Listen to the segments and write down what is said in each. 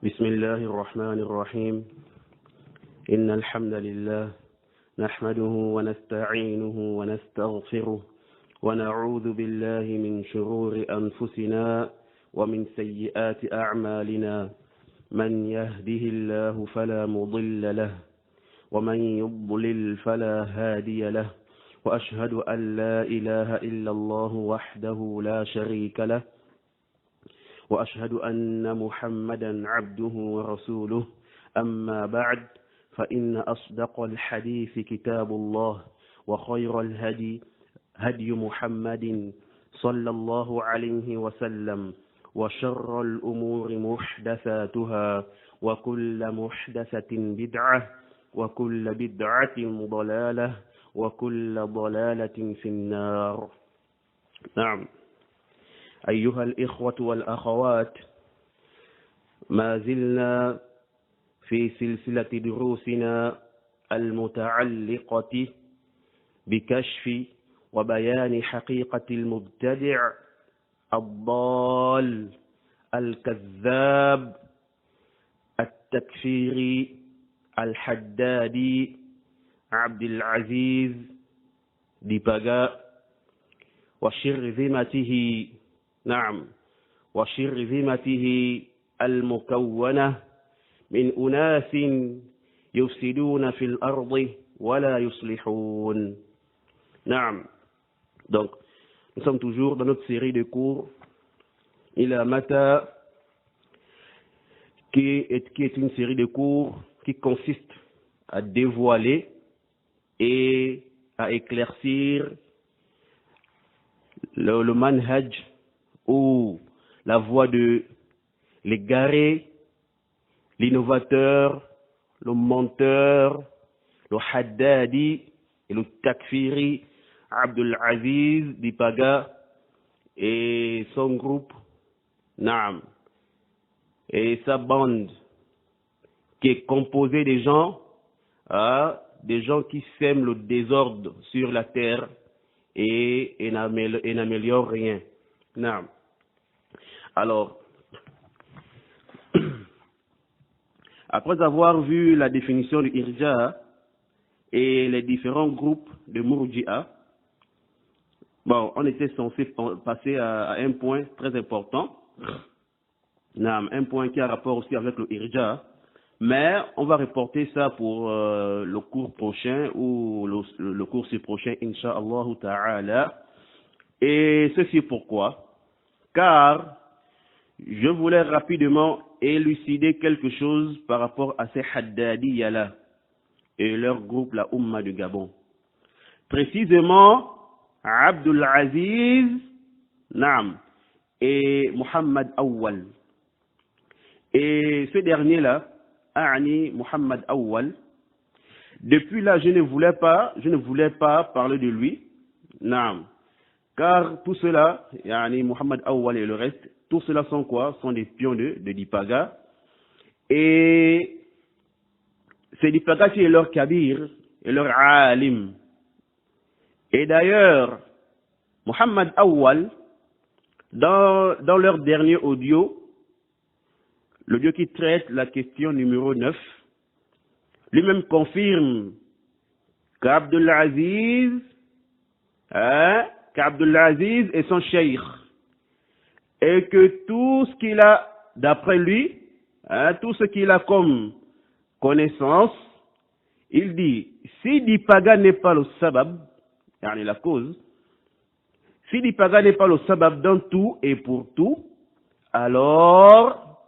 بسم الله الرحمن الرحيم إن الحمد لله نحمده ونستعينه ونستغفره ونعوذ بالله من شرور أنفسنا ومن سيئات أعمالنا من يهده الله فلا مضل له ومن يضلل فلا هادي له وأشهد أن لا إله إلا الله وحده لا شريك له وأشهد أن محمدا عبده ورسوله أما بعد فإن أصدق الحديث كتاب الله وخير الهدي هدي محمد صلى الله عليه وسلم وشر الأمور محدثاتها وكل محدثة بدعة وكل بدعة ضلالة وكل ضلالة في النار. نعم أيها الإخوة والأخوات، ما زلنا في سلسلة دروسنا المتعلقة بكشف وبيان حقيقة المبتدع الضال الكذاب التكفيري الحدادي عبد العزيز ديباغا وشرذمته. نعم، وشرذمته المكونة من أناس يفسدون في الأرض ولا يصلحون. نعم. Donc, nous sommes toujours dans notre série de cours إلى متى, qui est une série de cours qui consiste à dévoiler et à éclaircir le manhaj ou la voie de l'égaré, l'innovateur, le menteur, le haddadi et le takfiri Abdul Aziz Dipaga et son groupe, Naam, et sa bande qui est composée des gens qui sèment le désordre sur la terre et n'améliorent rien. Naam. Alors, après avoir vu la définition du irja et les différents groupes de murji'a, bon, on était censé passer à un point très important, un point qui a rapport aussi avec le irja, mais on va reporter ça pour le cours prochain ou le cours prochain, Inch'Allah Ta'ala. Et ceci pourquoi? Car je voulais rapidement élucider quelque chose par rapport à ces Haddadiyya-là et leur groupe, la Ummah du Gabon. Précisément, Abdul Aziz, Naam, et Muhammad Awwal. Et ce dernier-là, A'ni Muhammad Awwal, depuis là, je ne voulais pas parler de lui, Naam. Car tout cela, yani Muhammad Awwal et le reste, tout cela sont quoi? Sont des pions de Dipaga. Et c'est Dipaga qui est leur kabir et leur alim. Et d'ailleurs, Muhammad Awwal, dans leur dernier audio, l'audio qui traite la question numéro 9, lui-même confirme qu'Abdul Aziz, qu'Abdul Aziz est son cheikh, et que tout ce qu'il a, d'après lui, tout ce qu'il a comme connaissance, il dit, si Dipaga n'est pas le sabab, yani la cause, si Dipaga n'est pas le sabab dans tout et pour tout, alors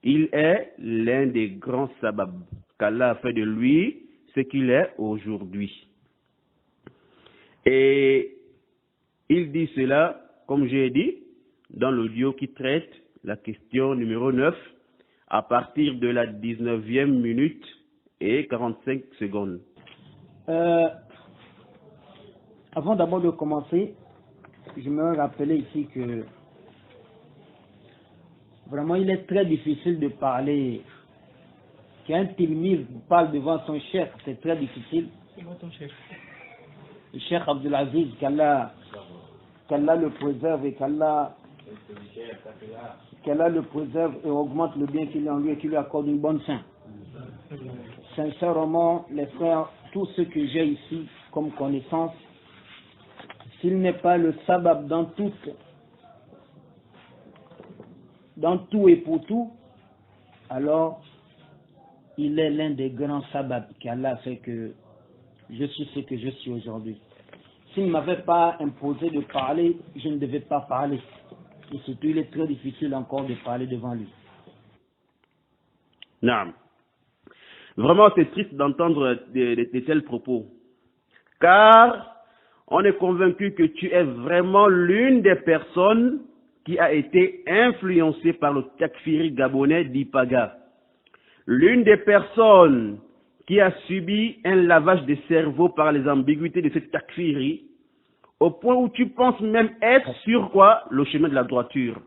il est l'un des grands sabab, qu'Allah a fait de lui ce qu'il est aujourd'hui. Et il dit cela, comme j'ai dit, dans l'audio qui traite la question numéro 9, à partir de la 19e minute et 45 secondes. Avant d'abord de commencer, je me rappelais ici que vraiment il est très difficile de parler, qu'un tilmiz parle devant son chef, c'est très difficile. C'est moi ton chef. Le Cheikh Abdul Aziz, qu'Allah le préserve et qu'Allah qu'Allah le préserve et augmente le bien qu'il a en lui et qu'il lui accorde une bonne fin. Sincèrement, les frères, tout ce que j'ai ici comme connaissance, s'il n'est pas le sabab dans tout et pour tout, alors il est l'un des grands sababs qu'Allah fait que je suis ce que je suis aujourd'hui. S'il ne m'avait pas imposé de parler, je ne devais pas parler. Et surtout, il est très difficile encore de parler devant lui. Naam. Vraiment, c'est triste d'entendre de tels propos. Car on est convaincu que tu es vraiment l'une des personnes qui a été influencée par le takfiri gabonais d'Ipaga. L'une des personnes qui a subi un lavage de cerveau par les ambiguïtés de cette takfiri, au point où tu penses même être sur quoi? Le chemin de la droiture.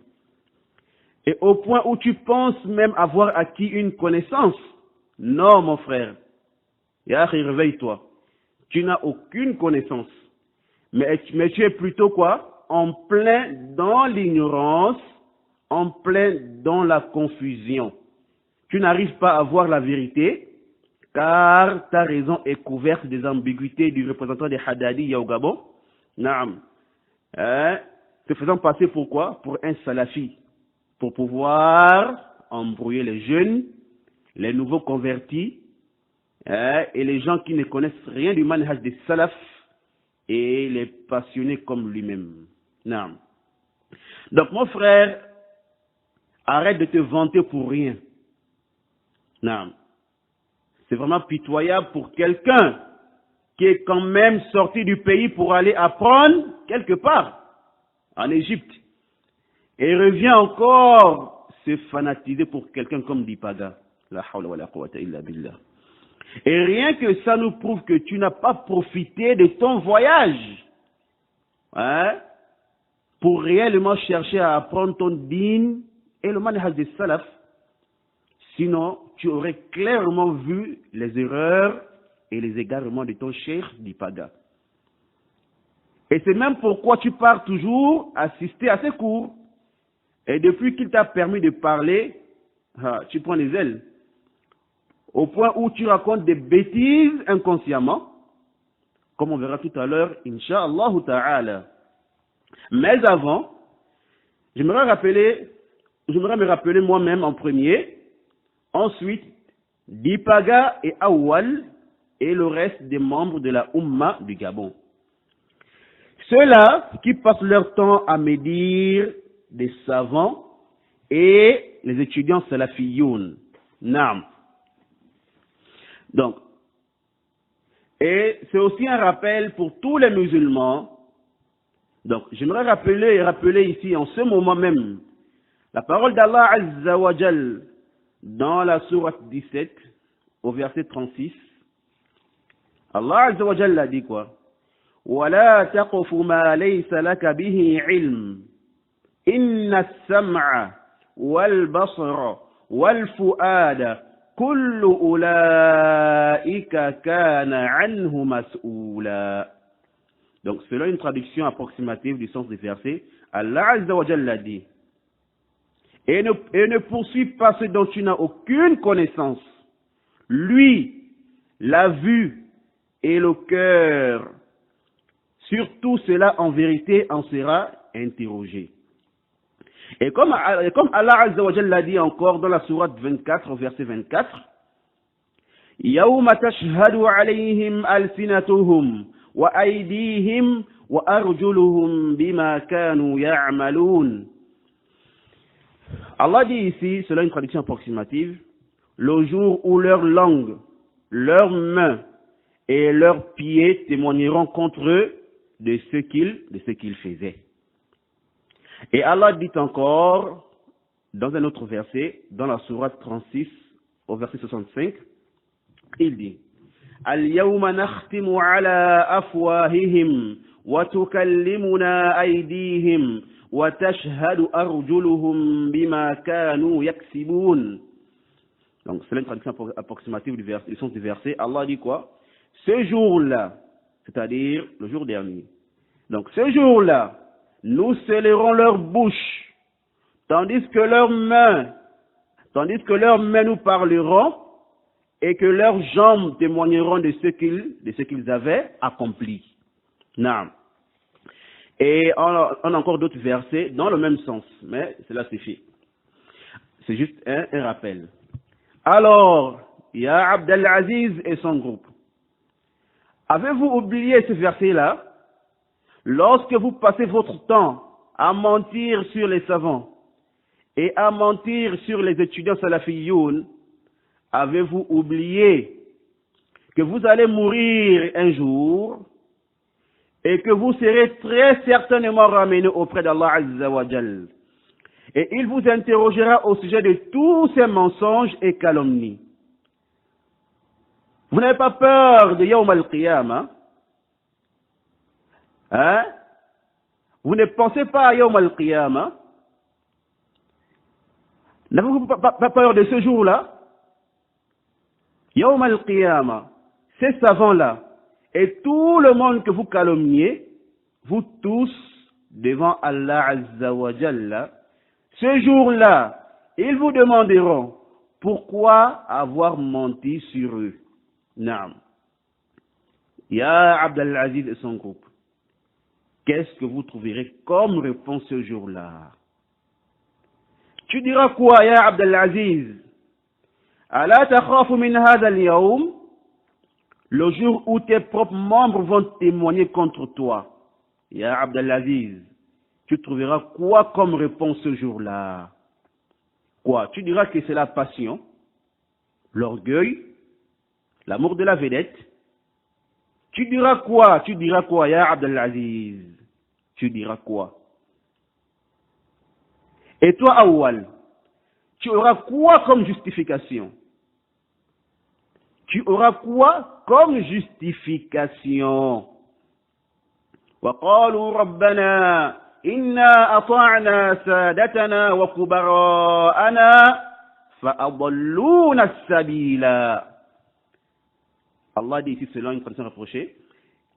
Et au point où tu penses même avoir acquis une connaissance. Non, mon frère. Yahri, réveille-toi. Tu n'as aucune connaissance. Mais tu es plutôt quoi? En plein dans l'ignorance, en plein dans la confusion. Tu n'arrives pas à voir la vérité, car ta raison est couverte des ambiguïtés du représentant des Haddadi au Gabon. Naam. Te faisant passer pour quoi? Pour un salafi. Pour pouvoir embrouiller les jeunes, les nouveaux convertis, et les gens qui ne connaissent rien du manhaj des salaf, et les passionnés comme lui-même. Naam. Donc mon frère, arrête de te vanter pour rien. Naam. C'est vraiment pitoyable pour quelqu'un qui est quand même sorti du pays pour aller apprendre quelque part, en Égypte, et revient encore se fanatiser pour quelqu'un comme Dipaga. La hawla wa la quwwata illa billah. Et rien que ça nous prouve que tu n'as pas profité de ton voyage, pour réellement chercher à apprendre ton din et le manhaj des salaf. Sinon, tu aurais clairement vu les erreurs et les égarements de ton cheikh d'Ipaga. Et c'est même pourquoi tu pars toujours assister à ses cours. Et depuis qu'il t'a permis de parler, tu prends les ailes. Au point où tu racontes des bêtises inconsciemment, comme on verra tout à l'heure, Inch'Allah ta'ala. Mais avant, j'aimerais me rappeler moi-même en premier, ensuite Dipaga et Awal et le reste des membres de la Ummah du Gabon. Ceux-là qui passent leur temps à médire des savants et les étudiants salafiyoun. Naam. Donc, et c'est aussi un rappel pour tous les musulmans. Donc, j'aimerais rappeler ici en ce moment même la parole d'Allah Azza wa Jal dans la sourate 17 au verset 36. Allah Azza wa Jal a dit quoi? وَلَا تَقْفُ مَا لَيْسَ لَكَ بِهِ عِلْمٍ إِنَّ السَّمْعَ وَالْبَصَرَ وَالْفُؤَادَ كُلُّ أُولَئِكَ كَانَ عَنْهُ مَسْئُولًا. Donc, selon une traduction approximative du sens des versets, Allah Azza wa Jalla dit, et ne poursuis pas ce dont tu n'as aucune connaissance. Lui, la vue et le cœur, surtout cela en vérité en sera interrogé. Et comme Allah Azza wa Jalla dit encore dans la sourate 24, au verset 24, يَوْمَ تَشْهَدُ عَلَيْهِمْ أَلْسِنَتُهُمْ وَأَيْدِيهِمْ وَأَرْجُلُهُمْ بِمَا كَانُوا يَعْمَلُونَ. Allah dit ici, selon une traduction approximative, le jour où leur langue, leurs mains et leurs pieds témoigneront contre eux de ce qu'ils faisaient. Et Allah dit encore, dans un autre verset, dans la sourate 36, au verset 65, il dit, اليوم نختم على أفواههم وتكلمنا أيديهم وتشهد أرجلهم بما كانوا يكسبون. Donc, c'est une traduction approximative du sens du verset. Allah dit quoi? Ce jour-là, c'est-à-dire le jour dernier. Donc, ce jour-là, nous scellerons leur bouche, tandis que leurs mains nous parleront et que leurs jambes témoigneront de ce qu'ils avaient accompli. Naam. Et on a encore d'autres versets dans le même sens, mais cela suffit. C'est juste un rappel. Alors, Ya Abdelaziz et son groupe, avez-vous oublié ce verset-là? Lorsque vous passez votre temps à mentir sur les savants et à mentir sur les étudiants salafiyoun, avez-vous oublié que vous allez mourir un jour et que vous serez très certainement ramenés auprès d'Allah Azza wa Jal. Et il vous interrogera au sujet de tous ces mensonges et calomnies. Vous n'avez pas peur de Yawm al-Qiyamah? Hein? Vous ne pensez pas à Yawm al-Qiyamah? N'avez-vous pas peur de ce jour-là? Yawm al-Qiyamah, ces savants-là, et tout le monde que vous calomniez, vous tous, devant Allah Azza wa Jalla, ce jour-là, ils vous demanderont pourquoi avoir menti sur eux. Naam. Ya Abdelaziz et son groupe, qu'est-ce que vous trouverez comme réponse ce jour-là? Tu diras quoi, Ya Abdelaziz? Ala takhafu min hadha al-yawm? Le jour où tes propres membres vont témoigner contre toi. Ya Abdelaziz, tu trouveras quoi comme réponse ce jour-là? Quoi? Tu diras que c'est la passion, l'orgueil, l'amour de la vedette. Tu diras quoi? Tu diras quoi, Ya Abdelaziz? Tu diras quoi? Et toi, Awal, tu auras quoi comme justification? Tu auras quoi comme justification? وقالوا ربنا إنا أطعنا سادتنا وكبراءنا فأضلونا السبيل. Allah dit ici selon une tradition rapprochée.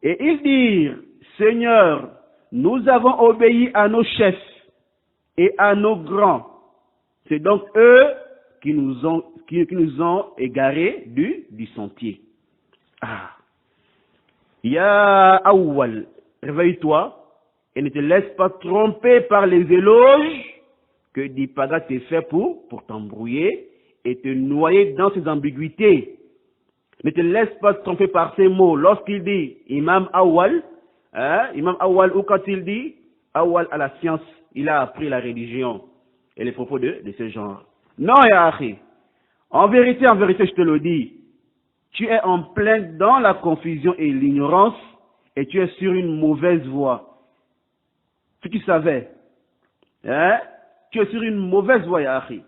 Et ils dirent, Seigneur, nous avons obéi à nos chefs et à nos grands. C'est donc eux qui nous ont égarés du sentier. Ah. Ya Awwal, réveille-toi et ne te laisse pas tromper par les éloges que Dipaga t'ait fait pour t'embrouiller et te noyer dans ses ambiguïtés. Ne te laisse pas tromper par ces mots. Lorsqu'il dit Imam Awwal, Imam Awwal, ou quand il dit Awwal à la science, il a appris la religion et les propos de ce genre. Non, ya akhi. En vérité, je te le dis, tu es en plein dans la confusion et l'ignorance et tu es sur une mauvaise voie. Si tu savais, tu es sur une mauvaise voie, ya akhi.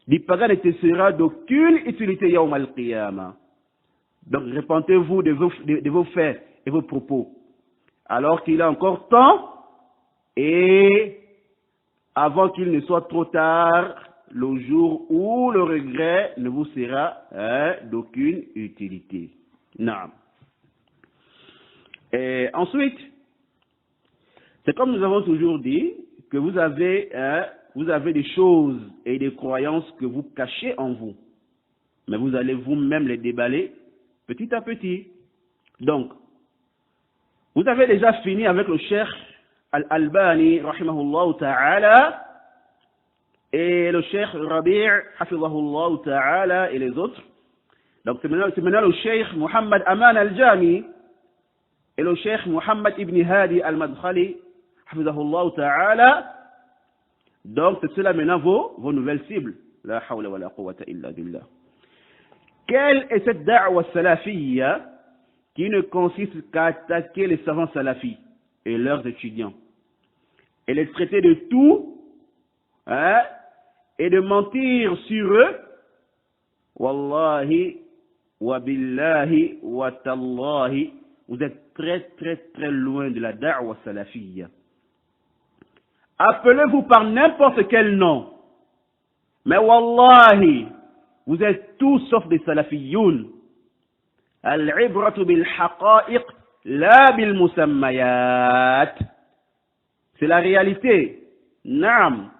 Dipaga ne te sera d'aucune utilité yawm al-qiyamah. Donc, repentez-vous de vos faits et vos propos. Alors qu'il a encore temps et avant qu'il ne soit trop tard, le jour où le regret ne vous sera d'aucune utilité. Naam. Et ensuite, c'est comme nous avons toujours dit, que vous avez des choses et des croyances que vous cachez en vous. Mais vous allez vous-même les déballer petit à petit. Donc, vous avez déjà fini avec le cheikh Al-Albani, rahimahullah ta'ala, et le cheikh Rabi' hafizahullah ta'ala, et les autres. Donc, c'est maintenant le cheikh Muhammad Aman al-Jami, et le cheikh Muhammad ibn Hadi al-Madkhali, hafizahullah ta'ala. Donc, c'est cela maintenant vos nouvelles cibles. La hawla wa la quwwata illa billah. Quelle est cette da'wa salafiyya qui ne consiste qu'à attaquer les savants salafis et leurs étudiants et les traiter de tout et de mentir sur eux? Wallahi wa billahi wa tallahi, vous êtes très très très loin de la da'wa salafiyya. Appelez-vous par n'importe quel nom, mais wallahi, vous êtes tous sauf des salafiyoun. Al-ibratu bil haqa'iq, la bil musammayat. C'est la réalité. Naam.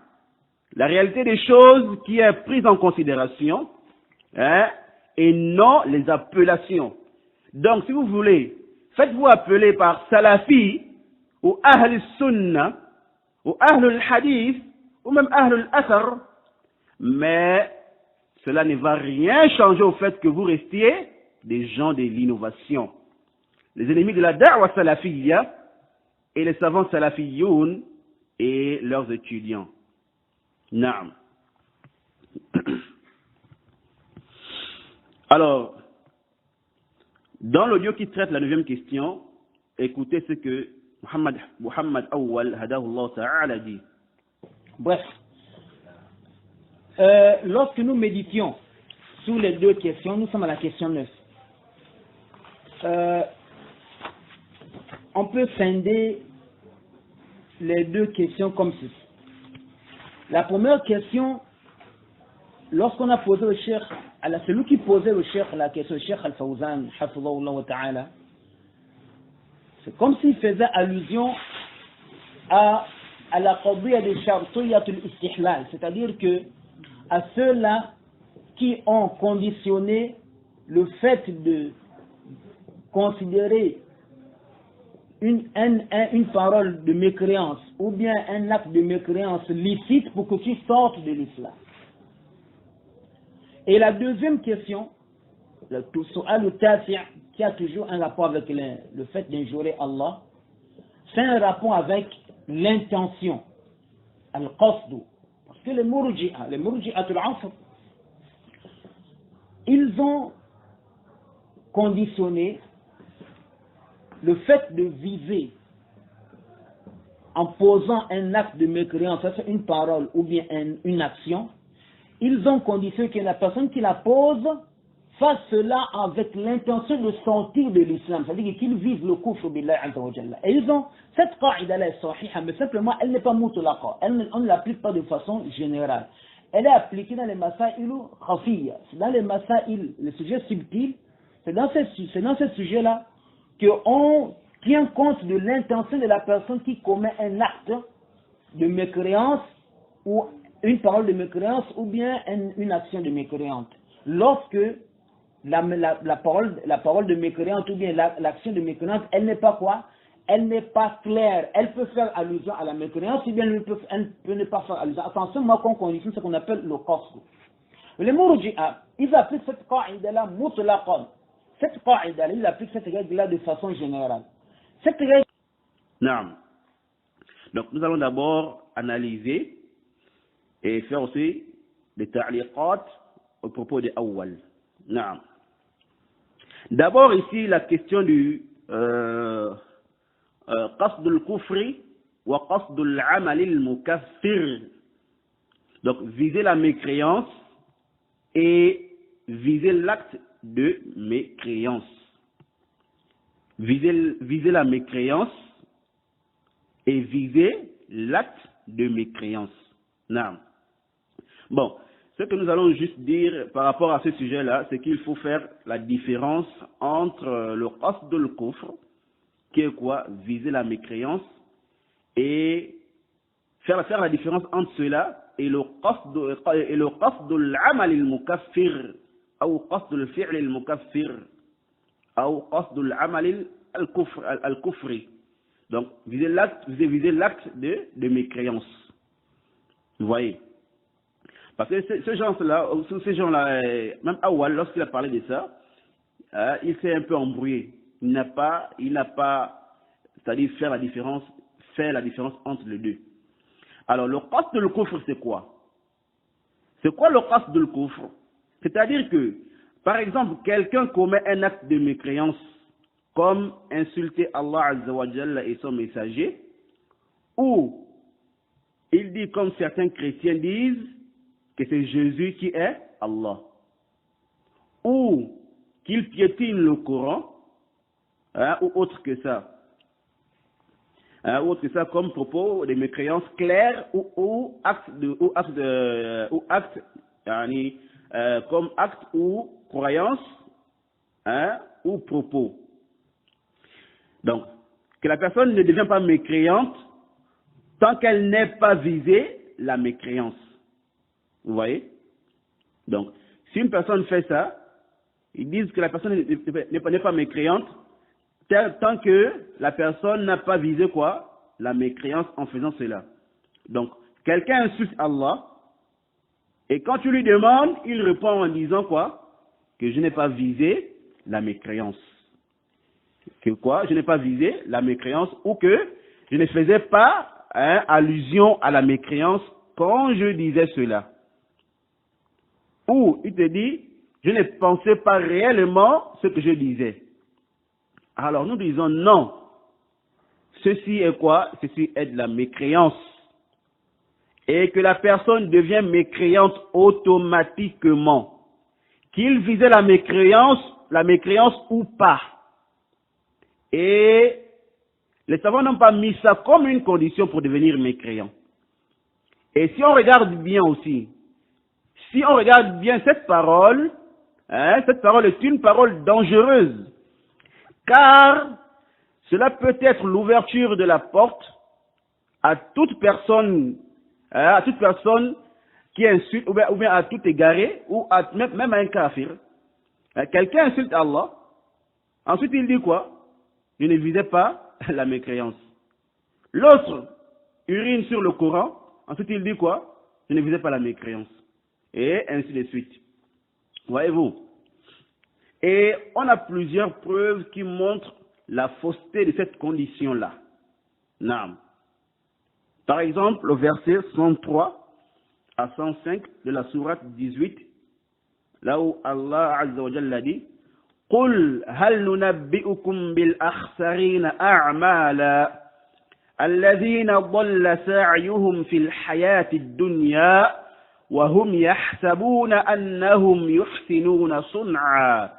La réalité des choses qui est prise en considération, hein, et non les appellations. Donc, si vous voulez, faites-vous appeler par Salafi, ou Ahl Sunnah, ou Ahl Hadith, ou même Ahl Athar, mais cela ne va rien changer au fait que vous restiez des gens de l'innovation. Les ennemis de la da'wa salafiyya et les savants salafiyoun et leurs étudiants. Naam. Alors, dans l'audio qui traite la 9e question, écoutez ce que Muhammad Awwal Hadahullah Ta'ala dit. Bref, lorsque nous méditions sur les deux questions, nous sommes à la question 9. On peut scinder les deux questions comme ceci. La première question, lorsqu'on a posé au cheikh, celui qui posait au cheikh la question, le cheikh Al-Fawzan, hafidhahullah wa ta'ala, c'est comme s'il faisait allusion à la qadiyya de shartiyyatul istihlal, c'est-à-dire que à ceux-là qui ont conditionné le fait de considérer une parole de mécréance ou bien un acte de mécréance licite pour que tu sortes de l'islam. Et la deuxième question, le tasi' qui a toujours un rapport avec le fait d'injurer Allah, c'est un rapport avec l'intention, al-qasdu. Parce que les murji'atul asr, ils ont conditionné le fait de viser en posant un acte de mécréance, c'est une parole ou bien une action, ils ont conditionné que la personne qui la pose fasse cela avec l'intention de sortir de l'islam, c'est-à-dire qu'il vise le kufr billahi azza wa jalla. Et ils ont, cette qa'ida-là est sahiha, mais simplement elle n'est pas mutlaqa, on ne l'applique pas de façon générale. Elle est appliquée dans les masaïl khafiyya, c'est dans les masaïl, les sujets subtils, c'est dans ces sujets-là qu'on tient compte de l'intention de la personne qui commet un acte de mécréance ou une parole de mécréance ou bien une action de mécréante. Lorsque la parole de mécréante ou bien l'action de mécréante, elle n'est pas quoi? Elle n'est pas claire. Elle peut faire allusion à la mécréance ou bien elle peut ne pas faire allusion. Attention, moi, qu'on conditionne ce qu'on appelle le qasd. Les murji'a, ils appliquent cette qa'ida-là mutlaqan. Cette qa'ida-là, ils appliquent cette règle-là de façon générale. Cette règle... Naam. Donc, nous allons d'abord analyser et faire aussi des ta'liqat au propos des awwal. Naam. D'abord, ici, la question du qasd al-kufri wa qasd al-amal al-mukaffir. Donc, viser la mécréance et viser l'acte de mécréance. Viser la mécréance et viser l'acte de mécréance. Non. Bon, ce que nous allons juste dire par rapport à ce sujet-là, c'est qu'il faut faire la différence entre le qasd al-kufr, qui est quoi? Viser la mécréance, et faire la différence entre cela et le qasd al-amal al-mukaffir, ou qasd al-fi'l al-mukaffir, ou qasd al-amal al-kufri. Donc, viser l'acte de mécréance. Vous voyez? Parce que ces gens-là, même Awal, lorsqu'il a parlé de ça, il s'est un peu embrouillé. Il n'a pas, c'est-à-dire faire la différence entre les deux. Alors, le qasd al-kufr, c'est quoi? C'est quoi le qasd al-kufr? C'est-à-dire que, par exemple, quelqu'un commet un acte de mécréance, comme insulter Allah Azza wa Jalla et son messager, ou il dit, comme certains chrétiens disent, que c'est Jésus qui est Allah, ou qu'il piétine le Coran, ou autre que ça. Autre que ça, comme propos de mécréance claire ou acte comme acte ou croyance, ou propos. Donc, que la personne ne devient pas mécréante tant qu'elle n'ait pas visé la mécréance. Vous voyez? Donc, si une personne fait ça, ils disent que la personne n'est pas mécréante, tant que la personne n'a pas visé quoi? La mécréance en faisant cela. Donc, quelqu'un insulte Allah, et quand tu lui demandes, il répond en disant quoi? Que je n'ai pas visé la mécréance. Que quoi? Je n'ai pas visé la mécréance, ou que je ne faisais pas allusion à la mécréance quand je disais cela. Ou il te dit, je ne pensais pas réellement ce que je disais. Alors nous disons non. Ceci est quoi? Ceci est de la mécréance. Et que la personne devient mécréante automatiquement. Qu'il visait la mécréance ou pas. Et les savants n'ont pas mis ça comme une condition pour devenir mécréant. Et si on regarde bien aussi, si on regarde bien cette parole est une parole dangereuse. Car cela peut être l'ouverture de la porte à toute personne qui insulte, ou bien à tout égaré, ou même à un kafir. Quelqu'un insulte Allah, ensuite il dit quoi? Je ne visais pas la mécréance. L'autre urine sur le Coran, ensuite il dit quoi? Je ne visais pas la mécréance. Et ainsi de suite. Voyez-vous? Et on a plusieurs preuves qui montrent la fausseté de cette condition-là. Naam. Par exemple, le verset 103 à 105 de la sourate 18, là où Allah Azza wa Jalla dit قُلْ هَلْ نُنَبِّئُكُمْ بِالْأَخْسَرِينَ أَعْمَالًا الَّذِينَ ضَلَّ سَعْيُهُمْ فِي الْحَيَاةِ الدُّنْيَا وَهُمْ يَحْسَبُونَ أَنَّهُمْ يُحْسِنُونَ صُنْعًا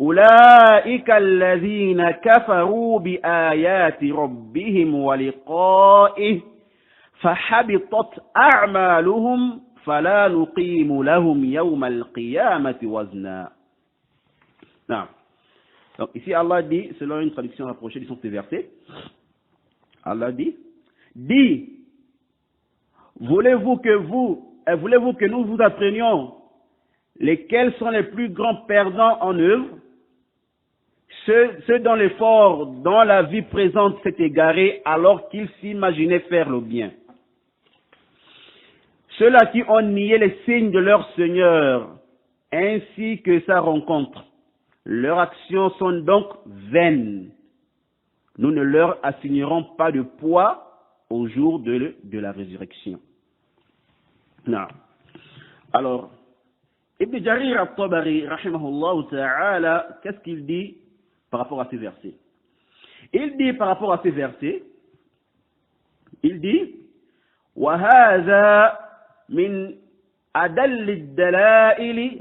أولئك الذين كفروا بآيات ربهم ولقائه فحبطت أعمالهم فلا نقيم لهم يوم القيامة وزنا. Non. Donc ici Allah dit, selon une traduction rapprochée de ce verset, Allah dit, voulez-vous que nous vous apprenions lesquels sont les plus grands perdants en œuvre? Ceux dont l'effort dans la vie présente s'est égaré alors qu'ils s'imaginaient faire le bien. Ceux-là qui ont nié les signes de leur Seigneur ainsi que sa rencontre. Leurs actions sont donc vaines. Nous ne leur assignerons pas de poids au jour de la résurrection. Non. Alors, Ibn Jarir al-Tabari, rahimahullah ta'ala, qu'est-ce qu'il dit par rapport à ces versets? Il dit par rapport à ces versets, il dit وَهَذَا مِنْ أَدَلِّ الدَّلَائِلِ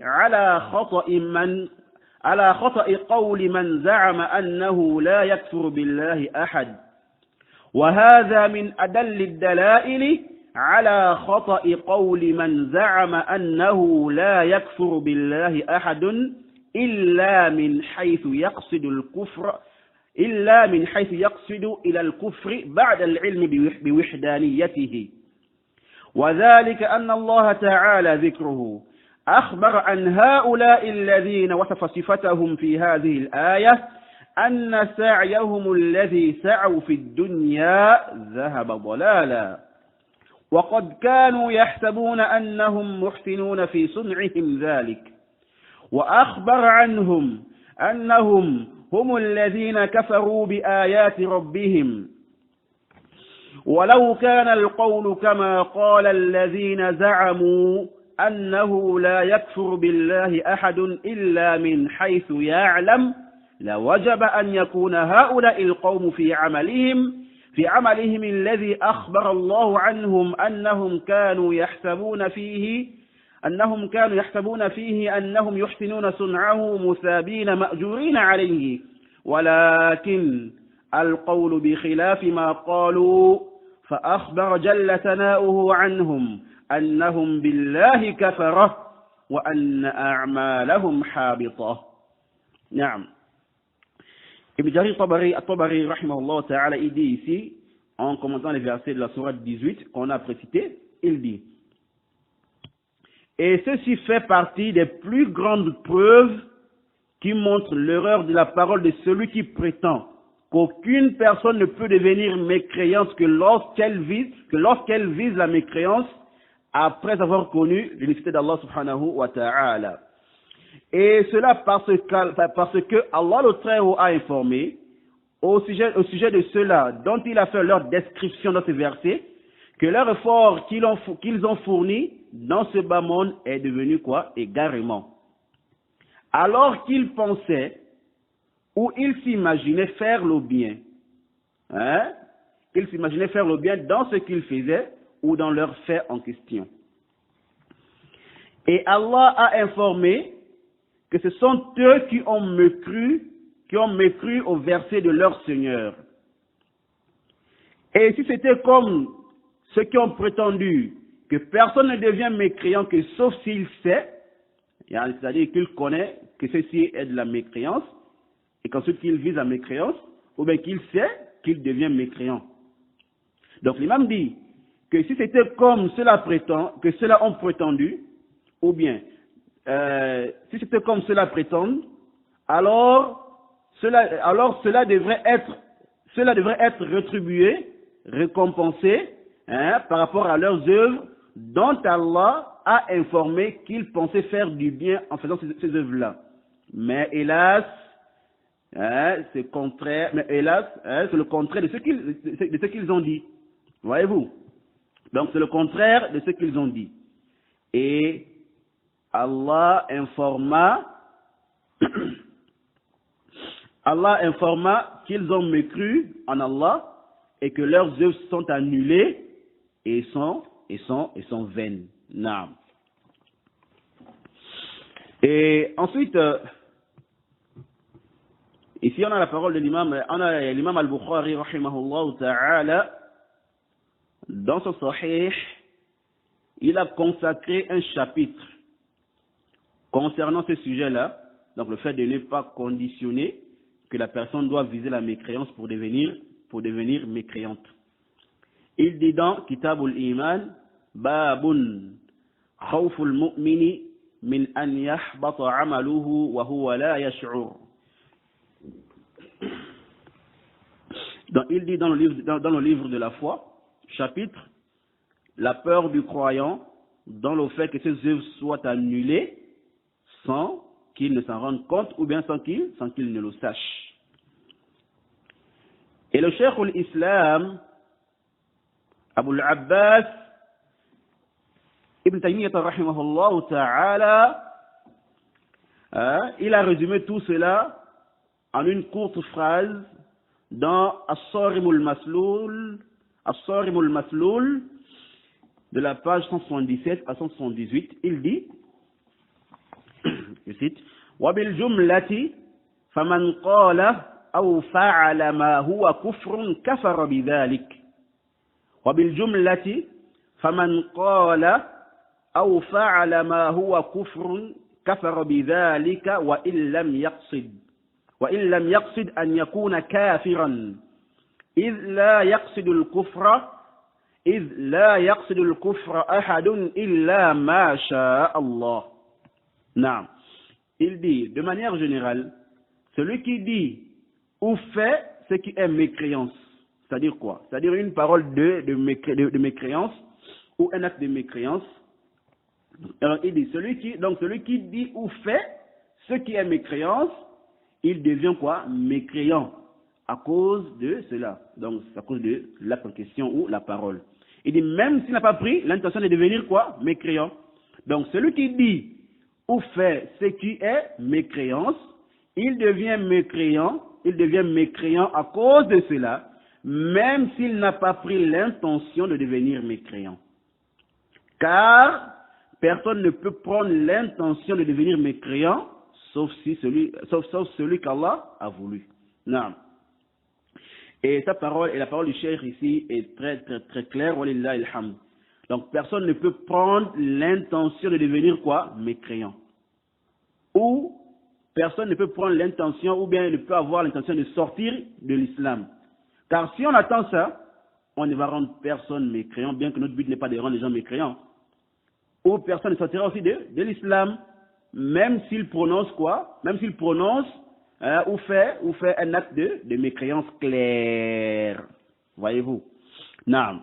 على خطأ قول من زعم أنه لا يكفر بالله أحد. وهذا من أدل الدلائل على خطأ قول من زعم أنه لا يكفر بالله أحد إلا من حيث يقصد إلى الكفر بعد العلم بوحدانيته. وذلك أن الله تعالى ذكره أخبر عن هؤلاء الذين وصف صفتهم في هذه الآية أن سعيهم الذي سعوا في الدنيا ذهب ضلالا وقد كانوا يحسبون أنهم محسنون في صنعهم ذلك وأخبر عنهم أنهم هم الذين كفروا بآيات ربهم ولو كان القول كما قال الذين زعموا أنه لا يكفر بالله أحد إلا من حيث يعلم لوجب أن يكون هؤلاء القوم في عملهم الذي أخبر الله عنهم أنهم كانوا يحسبون فيه أنهم يحسنون صنعه مثابين مأجورين عليه ولكن القول بخلاف ما قالوا فأخبر جل ثناؤه عنهم أنهم بالله كفرة وأن أعمالهم حابطة. نعم. Ibn Jarir al-Tabari, rahimahullah ta'ala, il dit ici, en commentant les versets de la sourate 18 qu'on a précité, il dit Et ceci fait partie des plus grandes preuves qui montrent l'erreur de la parole de celui qui prétend qu'aucune personne ne peut devenir mécréante que lorsqu'elle vise la mécréance après avoir connu l'unicité d'Allah subhanahu wa ta'ala. Et cela parce que Allah le Très-Haut a informé au sujet de ceux-là dont il a fait leur description dans ce verset, que leur effort qu'ils ont fourni dans ce bas monde est devenu quoi? Égarement. Alors qu'ils pensaient ou ils s'imaginaient faire le bien. Ils s'imaginaient faire le bien dans ce qu'ils faisaient ou dans leurs faits en question. Et Allah a informé que ce sont eux qui ont mécru au verset de leur Seigneur. Et si c'était comme ceux qui ont prétendu que personne ne devient mécréant que sauf s'il sait, c'est-à-dire qu'il connaît que ceci est de la mécréance, et qu'ensuite qu'il vise la mécréance, ou bien qu'il sait qu'il devient mécréant. Donc l'imam dit que si c'était comme cela ont prétendu, ou bien si c'était comme cela prétendent, alors cela devrait être rétribué, récompensé par rapport à leurs œuvres dont Allah a informé qu'ils pensaient faire du bien en faisant ces œuvres-là. Mais hélas, c'est le contraire de ce qu'ils ont dit. Voyez-vous? Donc c'est le contraire de ce qu'ils ont dit. Et Allah informa qu'ils ont mécru en Allah et que leurs œuvres sont annulées et sont vaines. Naam. Et ensuite, ici on a la parole de l'imam al-Bukhari rahimahullah ta'ala. Dans son Sahih, il a consacré un chapitre concernant ce sujet-là, donc le fait de ne pas conditionner que la personne doit viser la mécréance pour devenir mécréante. Il dit dans Kitabul Iman, Babun khawful mu'mini min an yahbata amaluhu wa huwa la yash'ur. Donc il dit dans le livre de la foi, chapitre, la peur du croyant dans le fait que ses œuvres soient annulées sans qu'il ne s'en rende compte ou bien sans qu'il ne le sache. Et le Cheikh al-Islam, Abu al-Abbas, Ibn Taymiyyah rahimahullah ta'ala, il a résumé tout cela en une courte phrase dans As-Sarim al-Masloul, de la page 177 à 178, il dit, je cite, وَبِالْجُمْلَةِ فَمَنْ قَالَ أَوْ فَعَلَ مَا هُوَ كُفْرٌ كَفَرَ بِذَلِكَ وَبِالْجُمْلَةِ فَمَنْ قَالَ أَوْ فَعَلَ مَا هُوَ كُفْرٌ كَفَرَ بِذَلِكَ وَإِنْ لَمْ يقصد أن يكون كافرا إذ لا يقصد الكفر أحد إلا ما شاء الله. Non. Il dit, de manière générale, celui qui dit ou fait ce qui est mécréance, c'est-à-dire quoi? C'est-à-dire une parole de mécréance ou un acte de mécréance. Alors il dit, celui qui dit ou fait ce qui est mécréance, il devient quoi? Mécréant à cause de cela. Donc c'est à cause de l'acte en question ou la parole. Il dit, même s'il n'a pas pris l'intention de devenir quoi? Mécréant. Donc celui qui dit ou fait ce qui est mécréance, il devient mécréant à cause de cela, même s'il n'a pas pris l'intention de devenir mécréant. Car personne ne peut prendre l'intention de devenir mécréant, sauf celui qu'Allah a voulu. Non. Et sa parole, et la parole du cheikh ici est très très très claire, walillahi alhamd. Donc personne ne peut prendre l'intention de devenir quoi? Mécréant. Ou personne ne peut prendre l'intention, ou bien ne peut avoir l'intention de sortir de l'islam. Car si on attend ça, on ne va rendre personne mécréant, bien que notre but n'est pas de rendre les gens mécréants. ou personne ne sortira aussi de l'islam, même s'il prononce quoi? Même s'il prononce ou fait un acte de mécréance claire. Voyez-vous? Naam.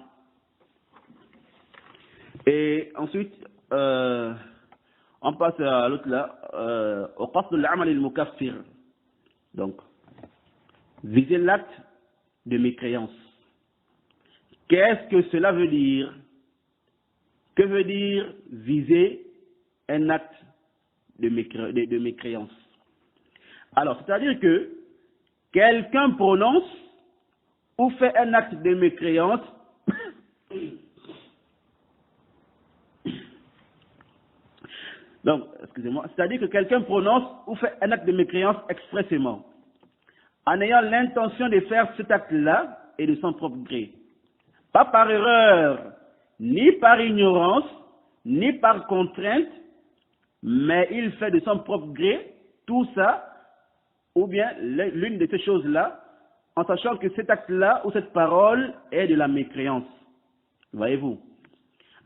Et ensuite, on passe à l'autre là, au qasd al-amal al-mukaffir. Donc, viser l'acte de mécréance. Qu'est-ce que cela veut dire? Que veut dire viser un acte de mécréance? Alors, c'est-à-dire que quelqu'un prononce ou fait un acte de mécréance donc, excusez-moi, c'est-à-dire que quelqu'un prononce ou fait un acte de mécréance expressément, en ayant l'intention de faire cet acte-là et de son propre gré. Pas par erreur, ni par ignorance, ni par contrainte, mais il fait de son propre gré tout ça, ou bien l'une de ces choses-là, en sachant que cet acte-là ou cette parole est de la mécréance. Voyez-vous?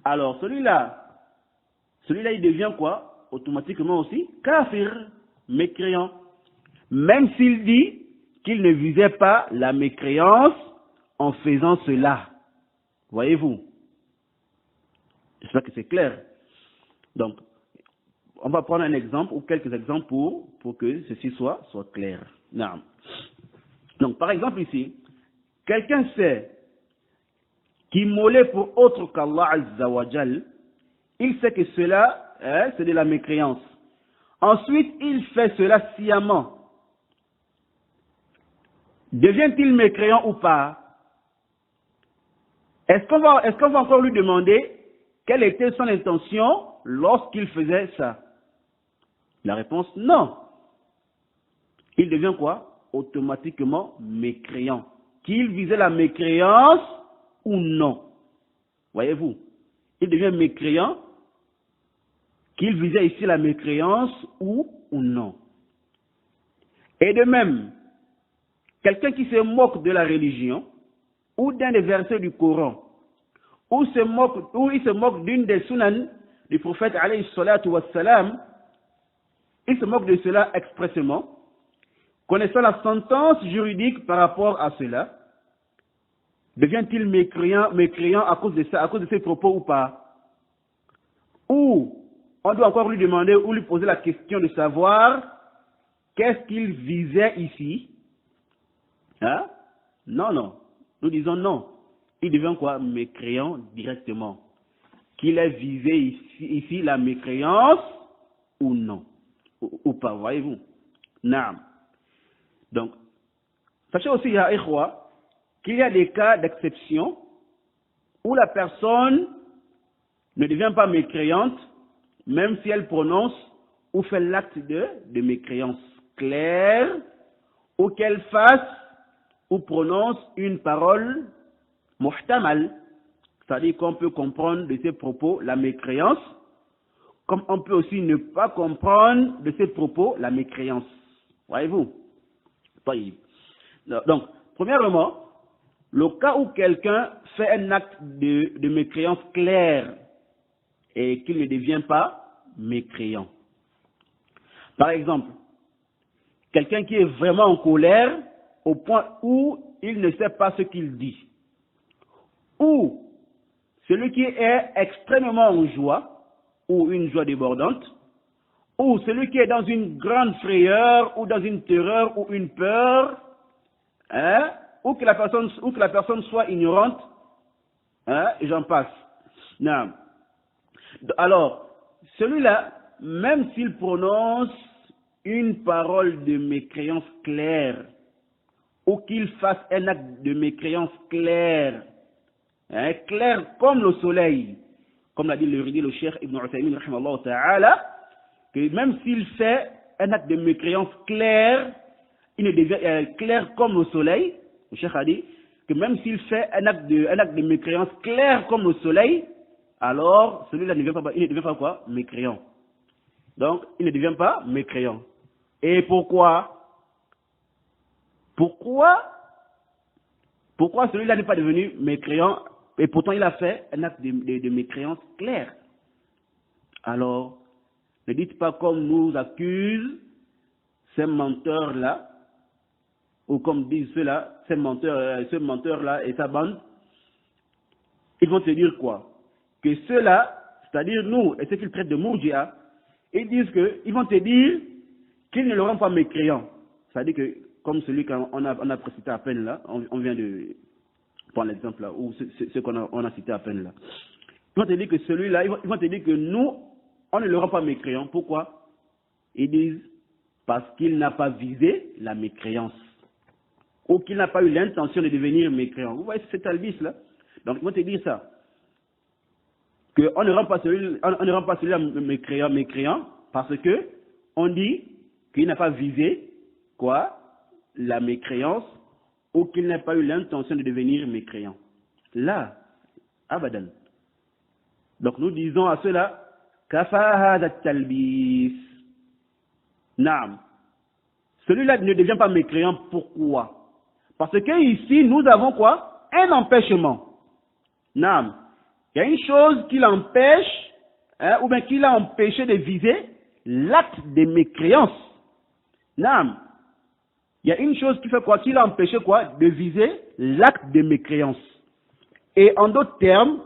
Alors, celui-là, il devient quoi? Automatiquement aussi kafir, mécréant. Même s'il dit qu'il ne visait pas la mécréance en faisant cela. Voyez-vous? J'espère que c'est clair. Donc, on va prendre un exemple ou quelques exemples pour que ceci soit clair. Non. Donc, par exemple ici, quelqu'un sait qu'immoler pour autre qu'Allah Azza wa Jal, il sait que cela, c'est de la mécréance. Ensuite, il fait cela sciemment. Devient-il mécréant ou pas? Est-ce qu'on va encore lui demander quelle était son intention lorsqu'il faisait ça? La réponse, non. Il devient quoi? Automatiquement mécréant. Qu'il visait la mécréance ou non. Voyez-vous? Il devient mécréant, qu'il visait ici la mécréance ou non. Et de même, quelqu'un qui se moque de la religion, ou d'un des versets du Coran, ou il se moque d'une des sunan du prophète alayhi salatu wassalam, il se moque de cela expressément, connaissant la sentence juridique par rapport à cela, devient-il mécréant à cause de ça, à cause de ses propos ou pas? Ou on doit encore lui demander ou lui poser la question de savoir qu'est-ce qu'il visait ici? Hein? Non. Nous disons non. Il devient quoi? Mécréant directement. Qu'il ait visé ici la mécréance ou non. Ou pas, voyez-vous? Naam. Donc, sachez aussi, ya ikhwa, qu'il y a des cas d'exception où la personne ne devient pas mécréante, même si elle prononce ou fait l'acte de mécréance claire, ou qu'elle fasse ou prononce une parole muhtamal, c'est-à-dire qu'on peut comprendre de ses propos la mécréance, comme on peut aussi ne pas comprendre de ses propos la mécréance. Voyez-vous? Donc, premièrement, le cas où quelqu'un fait un acte de mécréance claire et qu'il ne devient pas mécréant. Par exemple, quelqu'un qui est vraiment en colère au point où il ne sait pas ce qu'il dit. Ou celui qui est extrêmement en joie, ou une joie débordante, ou celui qui est dans une grande frayeur, ou dans une terreur, ou une peur, hein, ou que la personne soit ignorante, hein, et j'en passe. Non. Alors, celui-là, même s'il prononce une parole de mécréance claire, ou qu'il fasse un acte de mécréance claire, hein, clair comme le soleil, comme l'a dit le Cheikh Ibn Uthaymin, rahimahullah ta'ala, que même s'il fait un acte de mécréance clair, il ne devient clair comme le soleil, le Cheikh a dit, que même s'il fait un acte de mécréance clair comme le soleil, alors celui-là ne devient pas quoi? Mécréant. Donc, il ne devient pas mécréant. Et pourquoi celui-là n'est pas devenu mécréant et pourtant il a fait un acte de mécréance clair? Alors, ne dites pas comme nous accusent ces menteurs-là, ou comme disent ceux-là, ce menteur-là et sa bande. Ils vont te dire quoi? Que ceux-là, c'est-à-dire nous et ceux qu'ils traitent de Mourji'a, ils disent ils vont te dire qu'ils ne le rendent pas mécréant. C'est-à-dire que, comme celui qu'on a précité à peine là, on vient de prendre l'exemple là, ou ce qu'on a cité à peine là. Ils vont te dire que celui-là, ils vont te dire que nous, on ne le rend pas mécréant. Pourquoi? Ils disent parce qu'il n'a pas visé la mécréance, ou qu'il n'a pas eu l'intention de devenir mécréant. Vous voyez, c'est talbis là. Donc ils vont te dire ça. Qu'on ne rend pas celui-là mécréant parce que on dit qu'il n'a pas visé quoi? La mécréance, ou qu'il n'a pas eu l'intention de devenir mécréant. Là, abadan. Donc nous disons à cela, kafa hada talbis. Naam. Celui-là ne devient pas mécréant. Pourquoi? Parce que ici, nous avons quoi? Un empêchement. Naam. Il y a une chose qui l'empêche, ou bien qui l'a empêché de viser l'acte de mécréance. Naam. Il y a une chose qui fait quoi? Qui l'a empêché quoi? De viser l'acte de mécréance. Et en d'autres termes,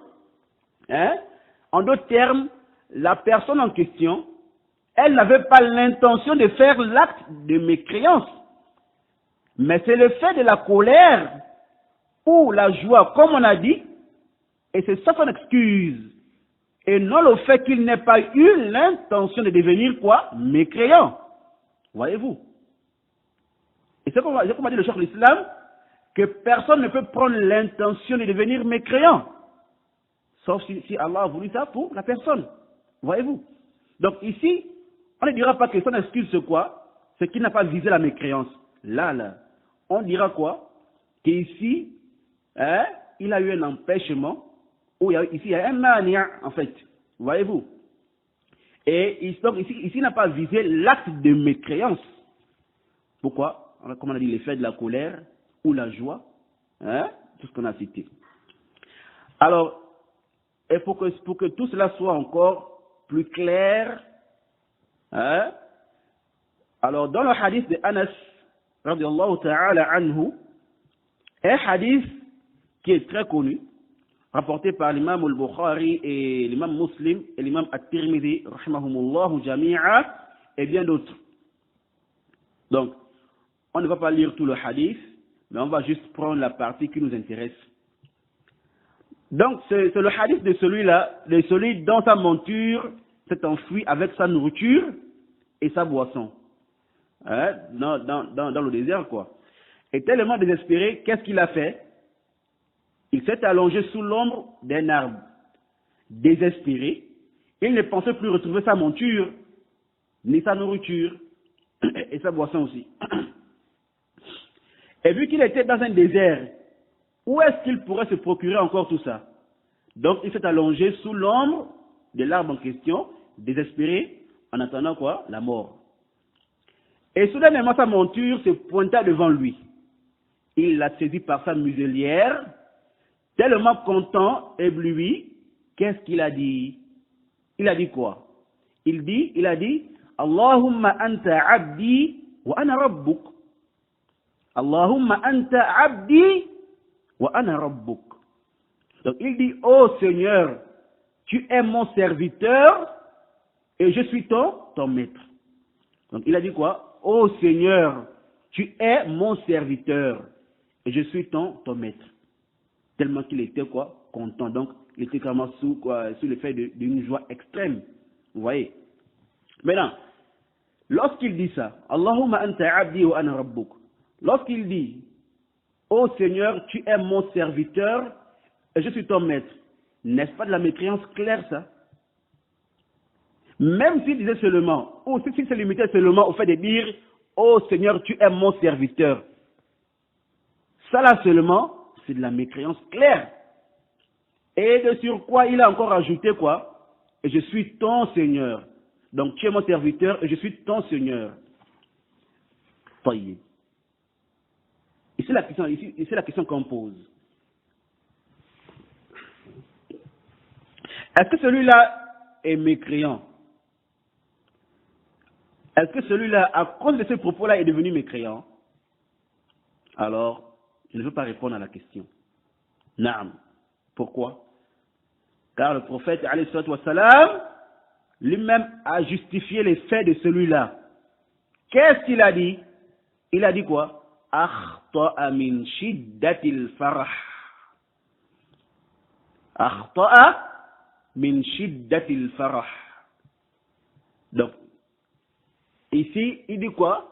la personne en question, elle n'avait pas l'intention de faire l'acte de mécréance. Mais c'est le fait de la colère ou la joie, comme on a dit, et c'est ça son excuse. Et non le fait qu'il n'ait pas eu l'intention de devenir quoi? Mécréant. Voyez-vous? Et c'est comme a dit le Cheikh de l'Islam, que personne ne peut prendre l'intention de devenir mécréant. Sauf si Allah a voulu ça pour la personne. Voyez-vous? Donc ici, on ne dira pas que son excuse c'est quoi? C'est qu'il n'a pas visé la mécréance. Là. On dira quoi? Qu'ici, il a eu un empêchement, ou ici il y a un mania en fait. Voyez-vous? Et donc ici il n'a pas visé l'acte de mécréance. Pourquoi? Comme on a dit, l'effet de la colère ou la joie, tout ce qu'on a cité. Alors, et pour que tout cela soit encore plus clair, alors dans le hadith de Anas, radiallahu ta'ala anhu, un hadith qui est très connu, rapporté par l'imam al-Bukhari et l'imam Muslim et l'imam at-Tirmidhi, rahimahumullahu jami'a, et bien d'autres. Donc, on ne va pas lire tout le hadith, mais on va juste prendre la partie qui nous intéresse. Donc, c'est le hadith de celui dont sa monture s'est enfuie avec sa nourriture et sa boisson. Dans le désert, quoi. Et tellement désespéré, qu'est-ce qu'il a fait? Il s'est allongé sous l'ombre d'un arbre. Désespéré, il ne pensait plus retrouver sa monture, ni sa nourriture, et sa boisson aussi. Et vu qu'il était dans un désert, où est-ce qu'il pourrait se procurer encore tout ça? Donc il s'est allongé sous l'ombre de l'arbre en question, désespéré, en attendant quoi? La mort. Et soudainement sa monture se pointa devant lui. Il l'a saisi par sa muselière, tellement content, ébloui. Qu'est-ce qu'il a dit? Il a dit quoi? Il a dit, Allahumma anta abdi wa ana rabbuk. Allahumma anta abdi wa ana rabbuk. Donc il dit, oh Seigneur, tu es mon serviteur et je suis ton maître. Donc il a dit quoi? Oh Seigneur, tu es mon serviteur et je suis ton maître. Tellement qu'il était quoi? Content. Donc il était vraiment sous le fait d'une joie extrême. Vous voyez? Maintenant, lorsqu'il dit ça, Allahumma anta abdi wa ana rabbuk. Lorsqu'il dit, ô Seigneur, tu es mon serviteur et je suis ton maître, n'est-ce pas de la mécréance claire ça? Même s'il disait seulement, ou s'il se limitait seulement au fait de dire, ô Seigneur, tu es mon serviteur, ça là seulement, c'est de la mécréance claire. Et de surcroît, il a encore ajouté quoi? Et je suis ton Seigneur. Donc tu es mon serviteur et je suis ton Seigneur. Voyez. Ici la question qu'on pose. Est-ce que celui-là est mécréant, est-ce que celui-là, à cause de ce propos-là, est devenu mécréant? Alors, je ne veux pas répondre à la question. Naam. Pourquoi? Car le prophète, alayhi salatu wassalam, lui-même a justifié les faits de celui-là. Qu'est-ce qu'il a dit? Il a dit quoi? Akhta'a min shiddatil farah. Akhta'a min shiddatil farah. Donc, ici, il dit quoi?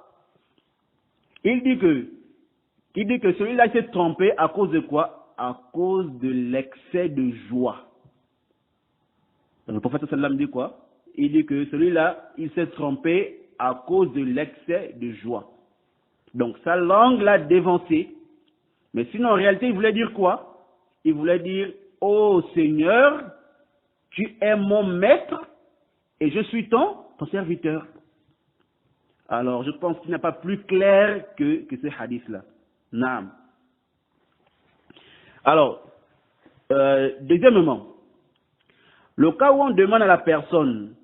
Il dit que celui-là s'est trompé à cause de quoi? À cause de l'excès de joie. Donc, le prophète sallam dit quoi? Il dit que celui-là, il s'est trompé à cause de l'excès de joie. Donc, sa langue l'a dévancé. Mais sinon, en réalité, il voulait dire quoi? Il voulait dire, ô Seigneur, tu es mon maître et je suis ton serviteur. Alors, je pense qu'il n'est pas plus clair que ce hadith-là. Naam. Alors, deuxièmement, le cas où on demande à la personne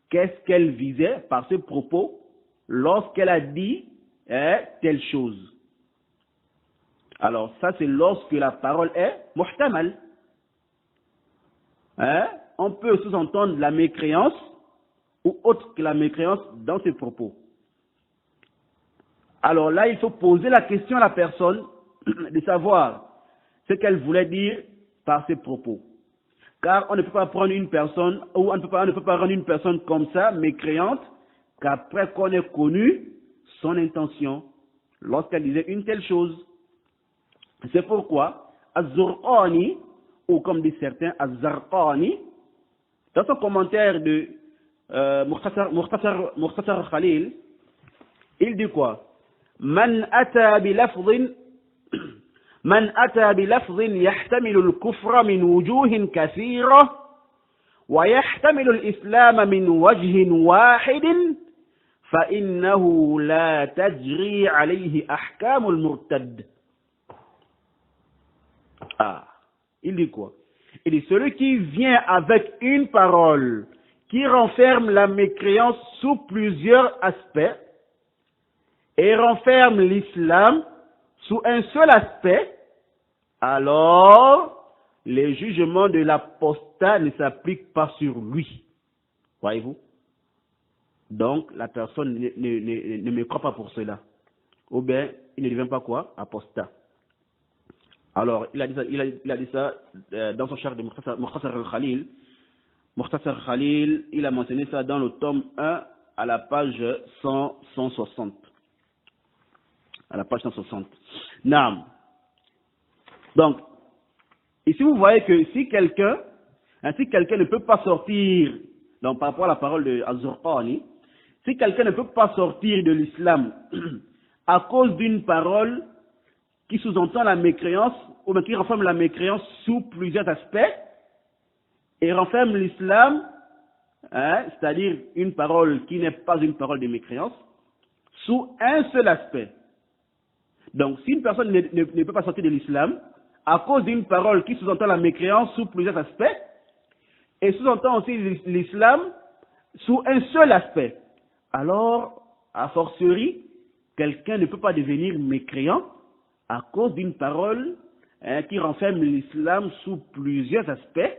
qu'est-ce qu'elle visait par ce propos lorsqu'elle a dit telle chose. Alors, ça c'est lorsque la parole est muhtamal. On peut sous-entendre la mécréance ou autre que la mécréance dans ces propos. Alors là, il faut poser la question à la personne de savoir ce qu'elle voulait dire par ces propos. Car on ne peut pas prendre une personne, ou on ne peut pas rendre une personne comme ça, mécréante, qu'après qu'on ait connu son intention lorsqu'elle disait une telle chose. C'est pourquoi Az-Zurqani, ou comme disent certains, Az-Zarqani, dans son commentaire de Mukhtasar Khalil, il dit quoi? Man ata bi lafdhin يحتمل الكفر من وجوه كثيرة ويحتمل الإسلام من وجه واحد فإنه لا تجري عليه أحكام المرتد. Il dit quoi? Il dit celui qui vient avec une parole qui renferme la mécréance sous plusieurs aspects et renferme l'islam sous un seul aspect, alors les jugements de l'apostat ne s'appliquent pas sur lui. Voyez-vous? Donc la personne ne me croit pas pour cela. Ou bien il ne devient pas quoi? Apostat. Alors il a dit ça dans son char de Mukhtasar al-Khalil. Mukhtasar Khalil, il a mentionné ça dans le tome 1 à la page 160. À la page 160. Naam. Donc, ici vous voyez que si quelqu'un ne peut pas sortir, donc par rapport à la parole de Az-Zurqani, si quelqu'un ne peut pas sortir de l'islam à cause d'une parole qui sous-entend la mécréance, ou bien qui renferme la mécréance sous plusieurs aspects, et renferme l'islam, c'est-à-dire une parole qui n'est pas une parole de mécréance, sous un seul aspect. Donc, si une personne ne peut pas sortir de l'islam à cause d'une parole qui sous-entend la mécréance sous plusieurs aspects, et sous-entend aussi l'islam sous un seul aspect, alors, a fortiori, quelqu'un ne peut pas devenir mécréant à cause d'une parole qui renferme l'islam sous plusieurs aspects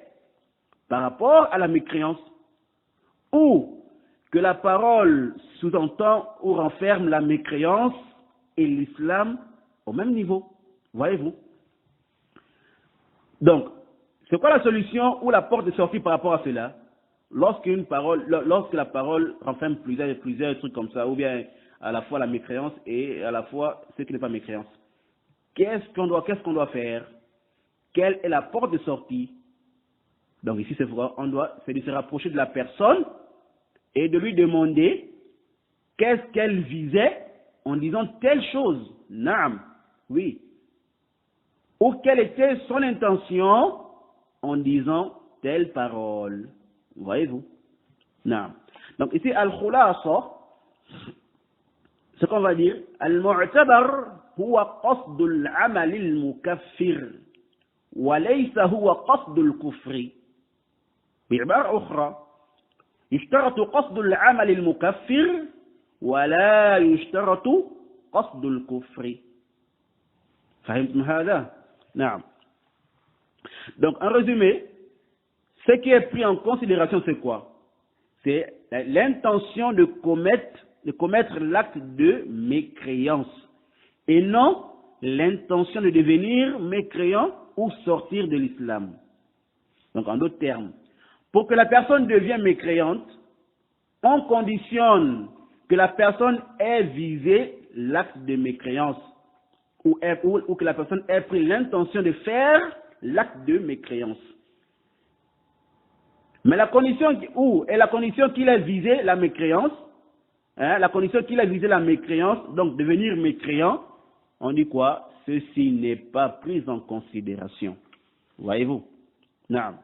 par rapport à la mécréance, ou que la parole sous-entend ou renferme la mécréance et l'islam au même niveau. Voyez-vous? Donc, c'est quoi la solution ou la porte de sortie par rapport à cela? Lorsque la parole renferme plusieurs trucs comme ça, ou bien à la fois la mécréance et à la fois ce qui n'est pas mécréance. Qu'est-ce qu'on doit faire? Quelle est la porte de sortie? Donc ici, c'est de se rapprocher de la personne et de lui demander qu'est-ce qu'elle visait en disant telle chose. Naam, oui. Ou quelle était son intention en disant telle parole. Voyez-vous? Naam. Donc ici, al-khulasa, ce qu'on va dire, al-mu'tabar huwa qasdu al-amal al-mukaffir wa laysa huwa qasdu al-kufri. Bi'ibara ukhra, يشترط قصد العمل المكفر ولا يشترط قصد الكفر. فهمتم هذا؟ نعم. Donc en résumé, ce qui est pris en considération, c'est quoi? C'est l'intention de commettre l'acte de mécréance et non l'intention de devenir mécréant ou sortir de l'islam. Donc en d'autres termes, pour que la personne devienne mécréante, on conditionne que la personne ait visé l'acte de mécréance ou que la personne ait pris l'intention de faire l'acte de mécréance. Mais la condition qu'il ait visé la mécréance, la condition qu'il ait visé la mécréance, donc devenir mécréant, on dit quoi? Ceci n'est pas pris en considération. Voyez-vous? Non.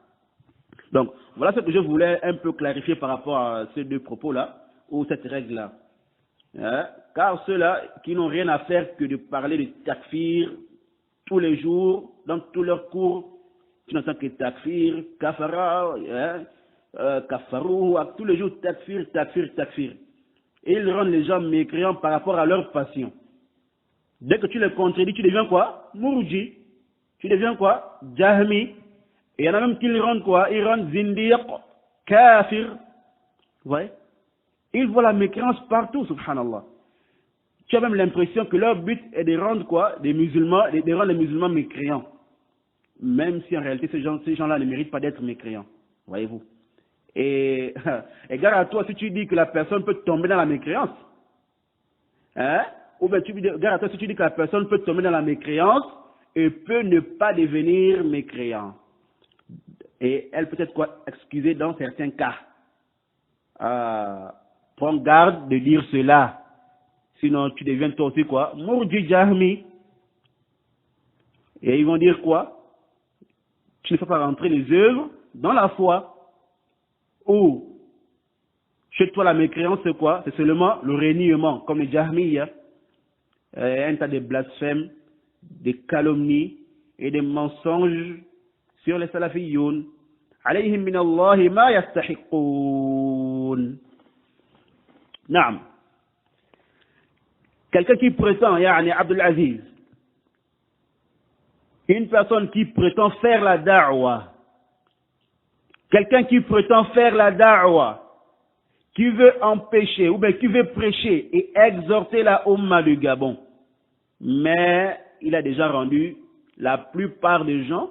Donc, voilà ce que je voulais un peu clarifier par rapport à ces deux propos-là, ou cette règle-là. Car ceux-là qui n'ont rien à faire que de parler de takfir tous les jours, dans tous leurs cours, tu n'entends que takfir, kafara, kafarou, tous les jours takfir. Et ils rendent les gens mécréants par rapport à leur passion. Dès que tu les contredis, tu deviens quoi? Mourji. Tu deviens quoi? Jahmi. Et il y en a même qui le rendent quoi? Ils rendent zindiq, kafir. Vous voyez? Ils voient la mécréance partout, subhanallah. Tu as même l'impression que leur but est de rendre quoi? Des musulmans, de rendre les musulmans mécréants. Même si en réalité ces gens-là ne méritent pas d'être mécréants. Voyez-vous? Et gare à toi si tu dis que la personne peut tomber dans la mécréance. Ou bien gare à toi si tu dis que la personne peut tomber dans la mécréance et peut ne pas devenir mécréant. Et elle peut être quoi? Excusée dans certains cas. Prends garde de dire cela. Sinon, tu deviens toi aussi quoi? Mourji Jahmi. Et ils vont dire quoi? Tu ne fais pas rentrer les œuvres dans la foi. Ou, chez toi, la mécréance, c'est quoi? C'est seulement le reniement, comme les Jahmiya. Un tas de blasphèmes, des calomnies et des mensonges sur les salafiyoun. Alayhim min Allahi ma yastahiqoun. Naam. Quelqu'un qui prétend, yani Abdul Aziz, une personne qui prétend faire la da'wa, quelqu'un qui prétend faire la da'wa, qui veut empêcher ou bien qui veut prêcher et exhorter la Ummah du Gabon, mais il a déjà rendu la plupart des gens,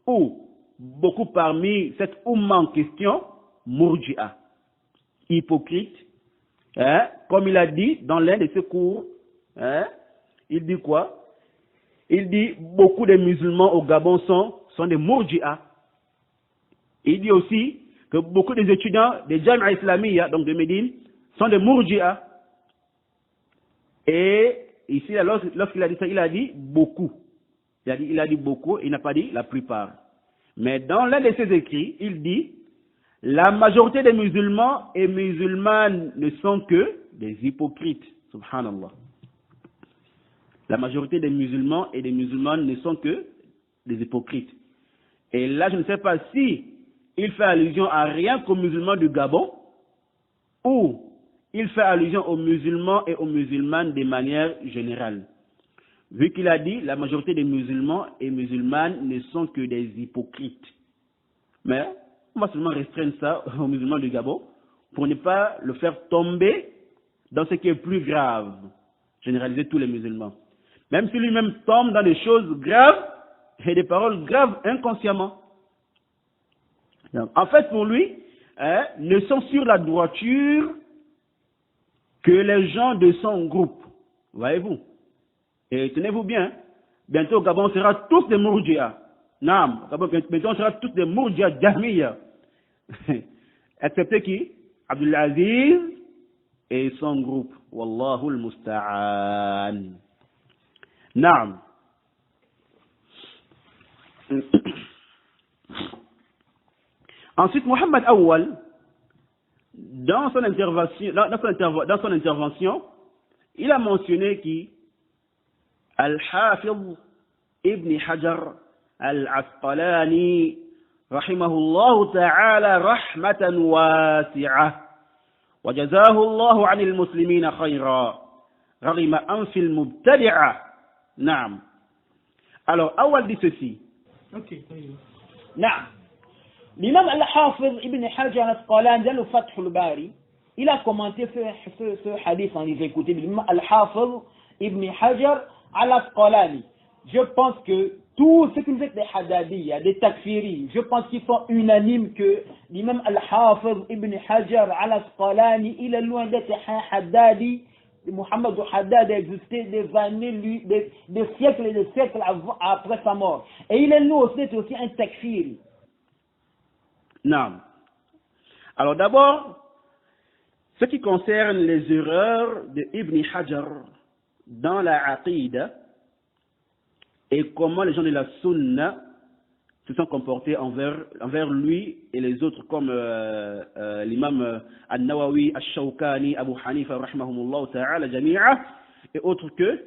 ou beaucoup parmi cette Ummah en question, Murji'a, hypocrite, comme il a dit dans l'un de ses cours. Il dit quoi? Il dit beaucoup de musulmans au Gabon sont des Murji'a. Il dit aussi que beaucoup des étudiants des Jamia Islamiyya, donc de Médine, sont des Murji'a. Et ici, lorsqu'il a dit ça, il a dit beaucoup. Il a dit beaucoup, il n'a pas dit la plupart. Mais dans l'un de ses écrits, il dit la majorité des musulmans et musulmanes ne sont que des hypocrites. Subhanallah. La majorité des musulmans et des musulmanes ne sont que des hypocrites. Et là, je ne sais pas si il fait allusion à rien qu'aux musulmans du Gabon, ou il fait allusion aux musulmans et aux musulmanes de manière générale. Vu qu'il a dit, la majorité des musulmans et musulmanes ne sont que des hypocrites. Mais on va seulement restreindre ça aux musulmans du Gabon, pour ne pas le faire tomber dans ce qui est plus grave, généraliser tous les musulmans. Même si lui-même tombe dans des choses graves et des paroles graves inconsciemment. Donc, en fait, pour lui, ne sont sur la droiture que les gens de son groupe. Voyez-vous? Et tenez-vous bien, bientôt au Gabon, on sera tous des Murji'a. Non, bientôt on sera tous des Murji'a Jahmiya. Excepté qui? Abdul Aziz et son groupe. Wallahu al-musta'an. Naam. Ensuite, Mohammed Awwal, dans son intervention, il a mentionné qui Al-Hafiz Ibn Hajar Al-Asqalani, rahimahullah ta'ala rahmatan wasi'ah. وجزاه الله عن المسلمين خيرا رغم أنف المبتدع. نعم. Alors, Awal dit ceci. Ok. نعم. L'imam al-Hafiz ibn Hajar al-Asqalani dans le Fath al-Bari, il a commenté ce hadith en disant, écoutez, l'imam al-Hafiz ibn Hajar al-Asqalani. Je pense que tous ceux qui nous des Haddadiyya, des Takfiri, je pense qu'ils sont unanimes que l'imam al-Hafiz ibn Hajar al-Asqalani, il est loin d'être un Haddadi. Mohammed Haddad a existé des années, des siècles et des siècles après sa mort. Et il est nous aussi un takfiri. Non. Alors d'abord, ce qui concerne les erreurs de Ibn Hajar dans la Aqidah et comment les gens de la Sunna se sont comportés envers lui et les autres comme l'imam Al-Nawawi, Al-Shawkani, Abu Hanifa, rahmahumullah ta'ala, jami'a, et autres que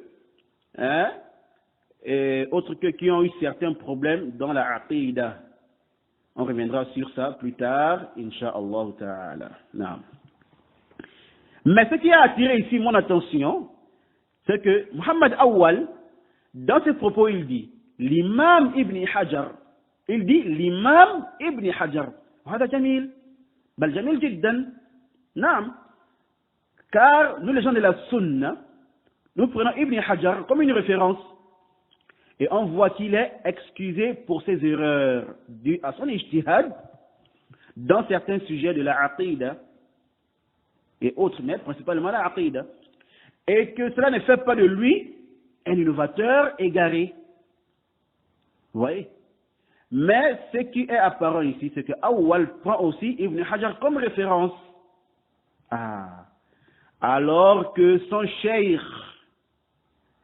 qui ont eu certains problèmes dans la Aqidah. On reviendra sur ça plus tard, Inch'Allah ta'ala. Mais ce qui a attiré ici mon attention, c'est que Muhammad Awal, dans ses propos, il dit, l'imam Ibn Hajar, il dit l'imam Ibn Hajar. هذا جميل بل جميل جدا. نعم. Car nous les gens de la Sunna, nous prenons Ibn Hajar comme une référence et on voit qu'il est excusé pour ses erreurs dues à son ijtihad dans certains sujets de la Aqidah et autres, mais principalement la Aqidah, et que cela ne fait pas de lui un innovateur égaré. Vous voyez? Mais ce qui est apparent ici, c'est que Awal prend aussi Ibn Hajar comme référence. Alors que son cheikh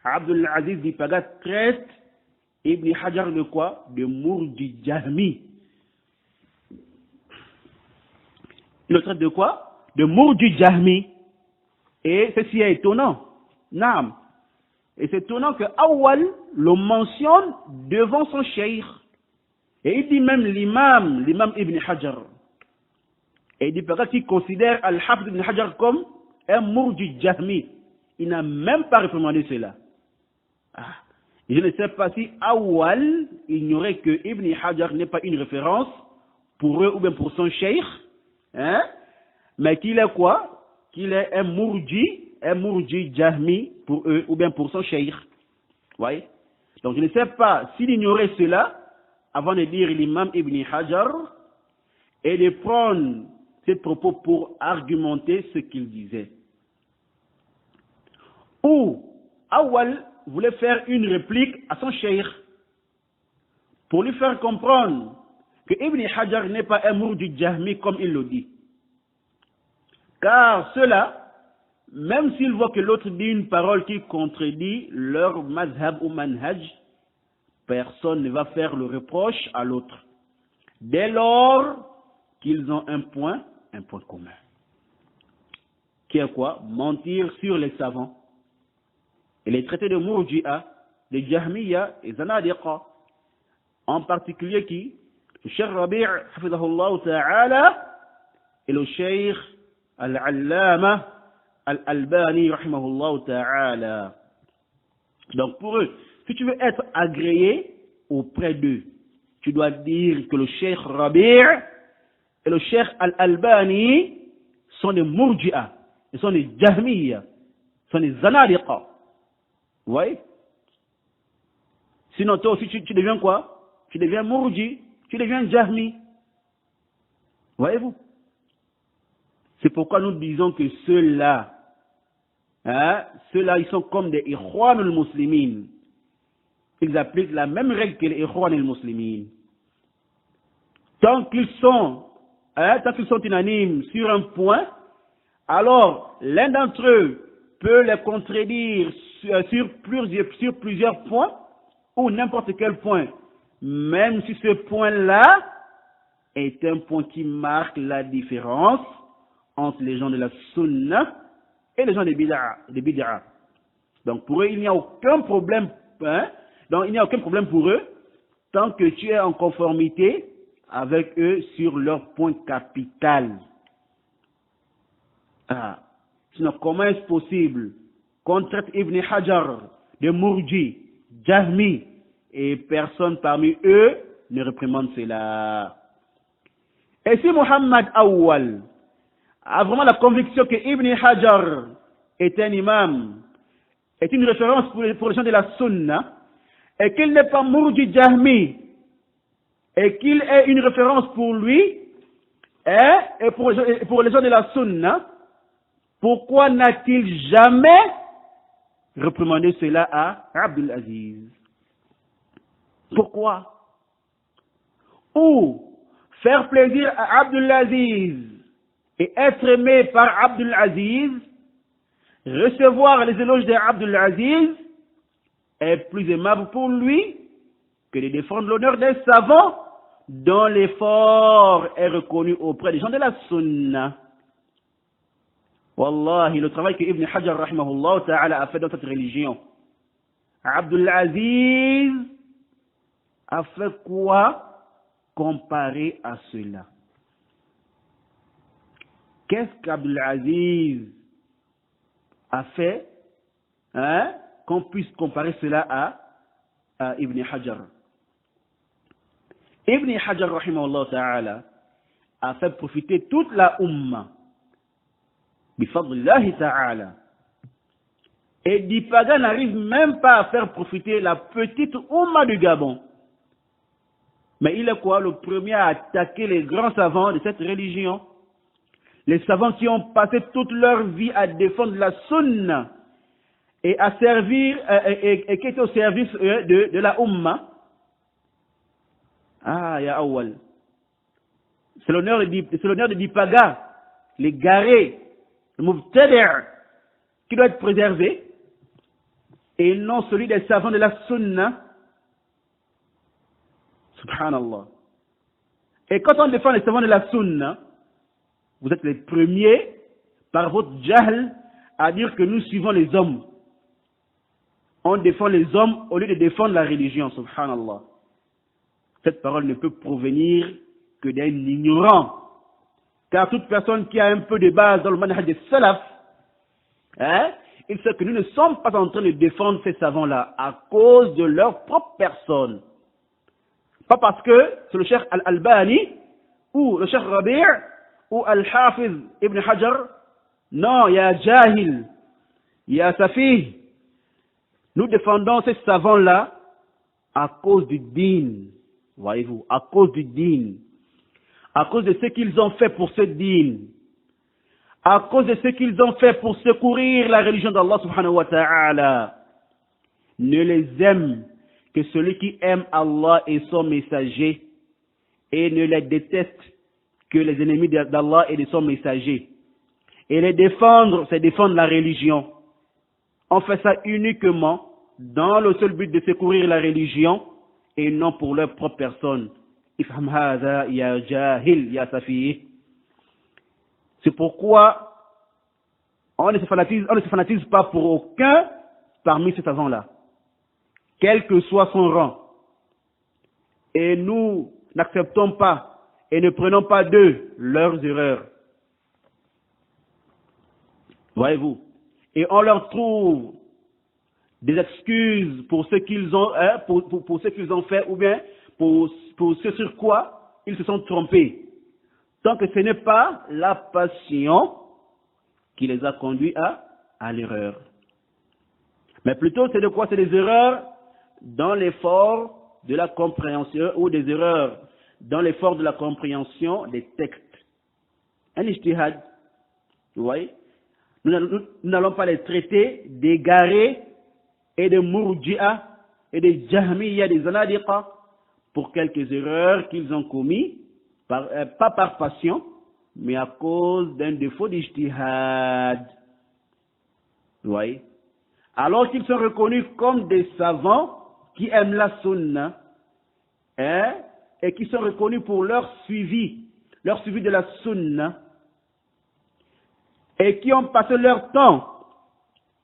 Abdul Aziz Dipaga traite Ibn Hajar de quoi? De Murji Jahmi. Il le traite de quoi? De Murji Jahmi. Et ceci est étonnant. Naam. Et c'est étonnant que Awal le mentionne devant son cheikh. Et il dit même l'imam Ibn Hajar. Et il dit peut-être qu'il considère Al-Hafiz Ibn Hajar comme un Murji Jahmi. Il n'a même pas réprimandé cela. Je ne sais pas si Awal ignorait que Ibn Hajar n'est pas une référence pour eux ou bien pour son cheikh, mais qu'il est quoi? Qu'il est un Murji Jahmi pour eux ou bien pour son cheikh. Voyez? Donc je ne sais pas s'il ignorait cela avant de dire l'imam Ibn Hajar et de prendre ses propos pour argumenter ce qu'il disait. Ou Awal voulait faire une réplique à son cheikh pour lui faire comprendre que Ibn Hajar n'est pas un Murji Jahmi comme il le dit. Car cela, même s'ils voient que l'autre dit une parole qui contredit leur mazhab ou manhaj, personne ne va faire le reproche à l'autre, dès lors qu'ils ont un point commun. Qui est quoi? Mentir sur les savants. Et les traités de Murji'a, de Jahmiya et Zanadiqa, en particulier qui? Le Cheikh Rabi' hafidahullah ta'ala et le Cheikh Al-Allama Al-Albani rahimahullah ta'ala. Donc pour eux, si tu veux être agréé auprès d'eux, tu dois dire que le Cheikh Rabi' et le Cheikh Al-Albani sont des Murji'a, ils sont des Jahmiya, sont des Zanadiqa. Vous voyez? Sinon toi aussi tu deviens quoi? Tu deviens Murji, tu deviens Jahmi. Voyez-vous? C'est pourquoi nous disons que ceux-là, ils sont comme des Ikhwan al-Muslimin. Ils appliquent la même règle que les Ikhwan al-Muslimin. Tant qu'ils sont unanimes sur un point, alors l'un d'entre eux peut les contredire sur plusieurs points, ou n'importe quel point, même si ce point-là est un point qui marque la différence entre les gens de la Sunna et les gens des Bid'a. Donc pour eux, il n'y a aucun problème, donc il n'y a aucun problème pour eux, tant que tu es en conformité avec eux sur leur point capital. Ah, sinon comment est-ce possible qu'on traite Ibn Hajar de Murji, Jahmi, et personne parmi eux ne réprimande cela? Et si Muhammad Awwal a vraiment la conviction que Ibn Hajar est un imam, est une référence pour les gens de la Sunna, et qu'il n'est pas Murji Jahmi, et qu'il est une référence pour lui, et pour les gens de la Sunna, pourquoi n'a-t-il jamais reprimandé cela à Abdul Aziz? Pourquoi? Ou faire plaisir à Abdul Aziz et être aimé par Abdul Aziz, recevoir les éloges d'Abdul Aziz est plus aimable pour lui que de défendre l'honneur des savants dont l'effort est reconnu auprès des gens de la Sunna. Wallahi, le travail que Ibn Hajar rahimahullah ta'ala a fait dans cette religion, Abdul Aziz a fait quoi comparé à cela? Qu'est-ce qu'Abdul Aziz a fait qu'on puisse comparer cela à Ibn Hajar? Ibn Hajar rahimahullah ta'ala a fait profiter toute la Ummah bifadlillahi ta'ala. Et Dipaga n'arrive même pas à faire profiter la petite Ummah du Gabon. Mais il est quoi? Le premier à attaquer les grands savants de cette religion. Les savants qui ont passé toute leur vie à défendre la Sunna et à servir, et qui étaient au service de la Ummah. Ah, ya Awal. C'est l'honneur de Dipaga, les garés, le Mubtadi' qui doit être préservé, et non celui des savants de la Sunna. Subhanallah. Et quand on défend les savants de la Sunna, vous êtes les premiers, par votre jahl, à dire que nous suivons les hommes. On défend les hommes au lieu de défendre la religion. Subhanallah. Cette parole ne peut provenir que d'un ignorant. Car toute personne qui a un peu de base dans le manhaj des salaf, il sait que nous ne sommes pas en train de défendre ces savants-là à cause de leur propre personne. Pas parce que c'est le cheikh Al-Albani ou le cheikh Rabi' ou Al-Hafiz Ibn Hajar. Non, il y a Jahil, il y a Safih. Nous défendons ces savants-là à cause du din. Voyez-vous, à cause du din. À cause de ce qu'ils ont fait pour ce din. À cause de ce qu'ils ont fait pour secourir la religion d'Allah subhanahu wa ta'ala. Ne les aime que celui qui aime Allah et son messager, et ne les déteste que les ennemis d'Allah et de son messager. Et les défendre, c'est défendre la religion. On fait ça uniquement dans le seul but de secourir la religion et non pour leur propre personne. Ifham hadha ya jahil ya safi. C'est pourquoi on ne se fanatise pas pour aucun parmi ces savants-là, quel que soit son rang. Et nous n'acceptons pas et ne prenons pas d'eux leurs erreurs. Voyez-vous. Et on leur trouve des excuses pour ce qu'ils ont, pour ce qu'ils ont fait, ou bien pour ce sur quoi ils se sont trompés. Tant que ce n'est pas la passion qui les a conduits à l'erreur. Mais plutôt, c'est de quoi? C'est des erreurs dans l'effort de la compréhension, ou des erreurs dans l'effort de la compréhension des textes. Un ijtihad, vous voyez? Nous n'allons pas les traiter d'égarés et de murji'a et de jahmiya, des zanadiqa, pour quelques erreurs qu'ils ont commis, pas par passion, mais à cause d'un défaut d'ijtihad. Vous voyez? Alors qu'ils sont reconnus comme des savants qui aiment la sunna, et qui sont reconnus pour leur suivi de la sunna, et qui ont passé leur temps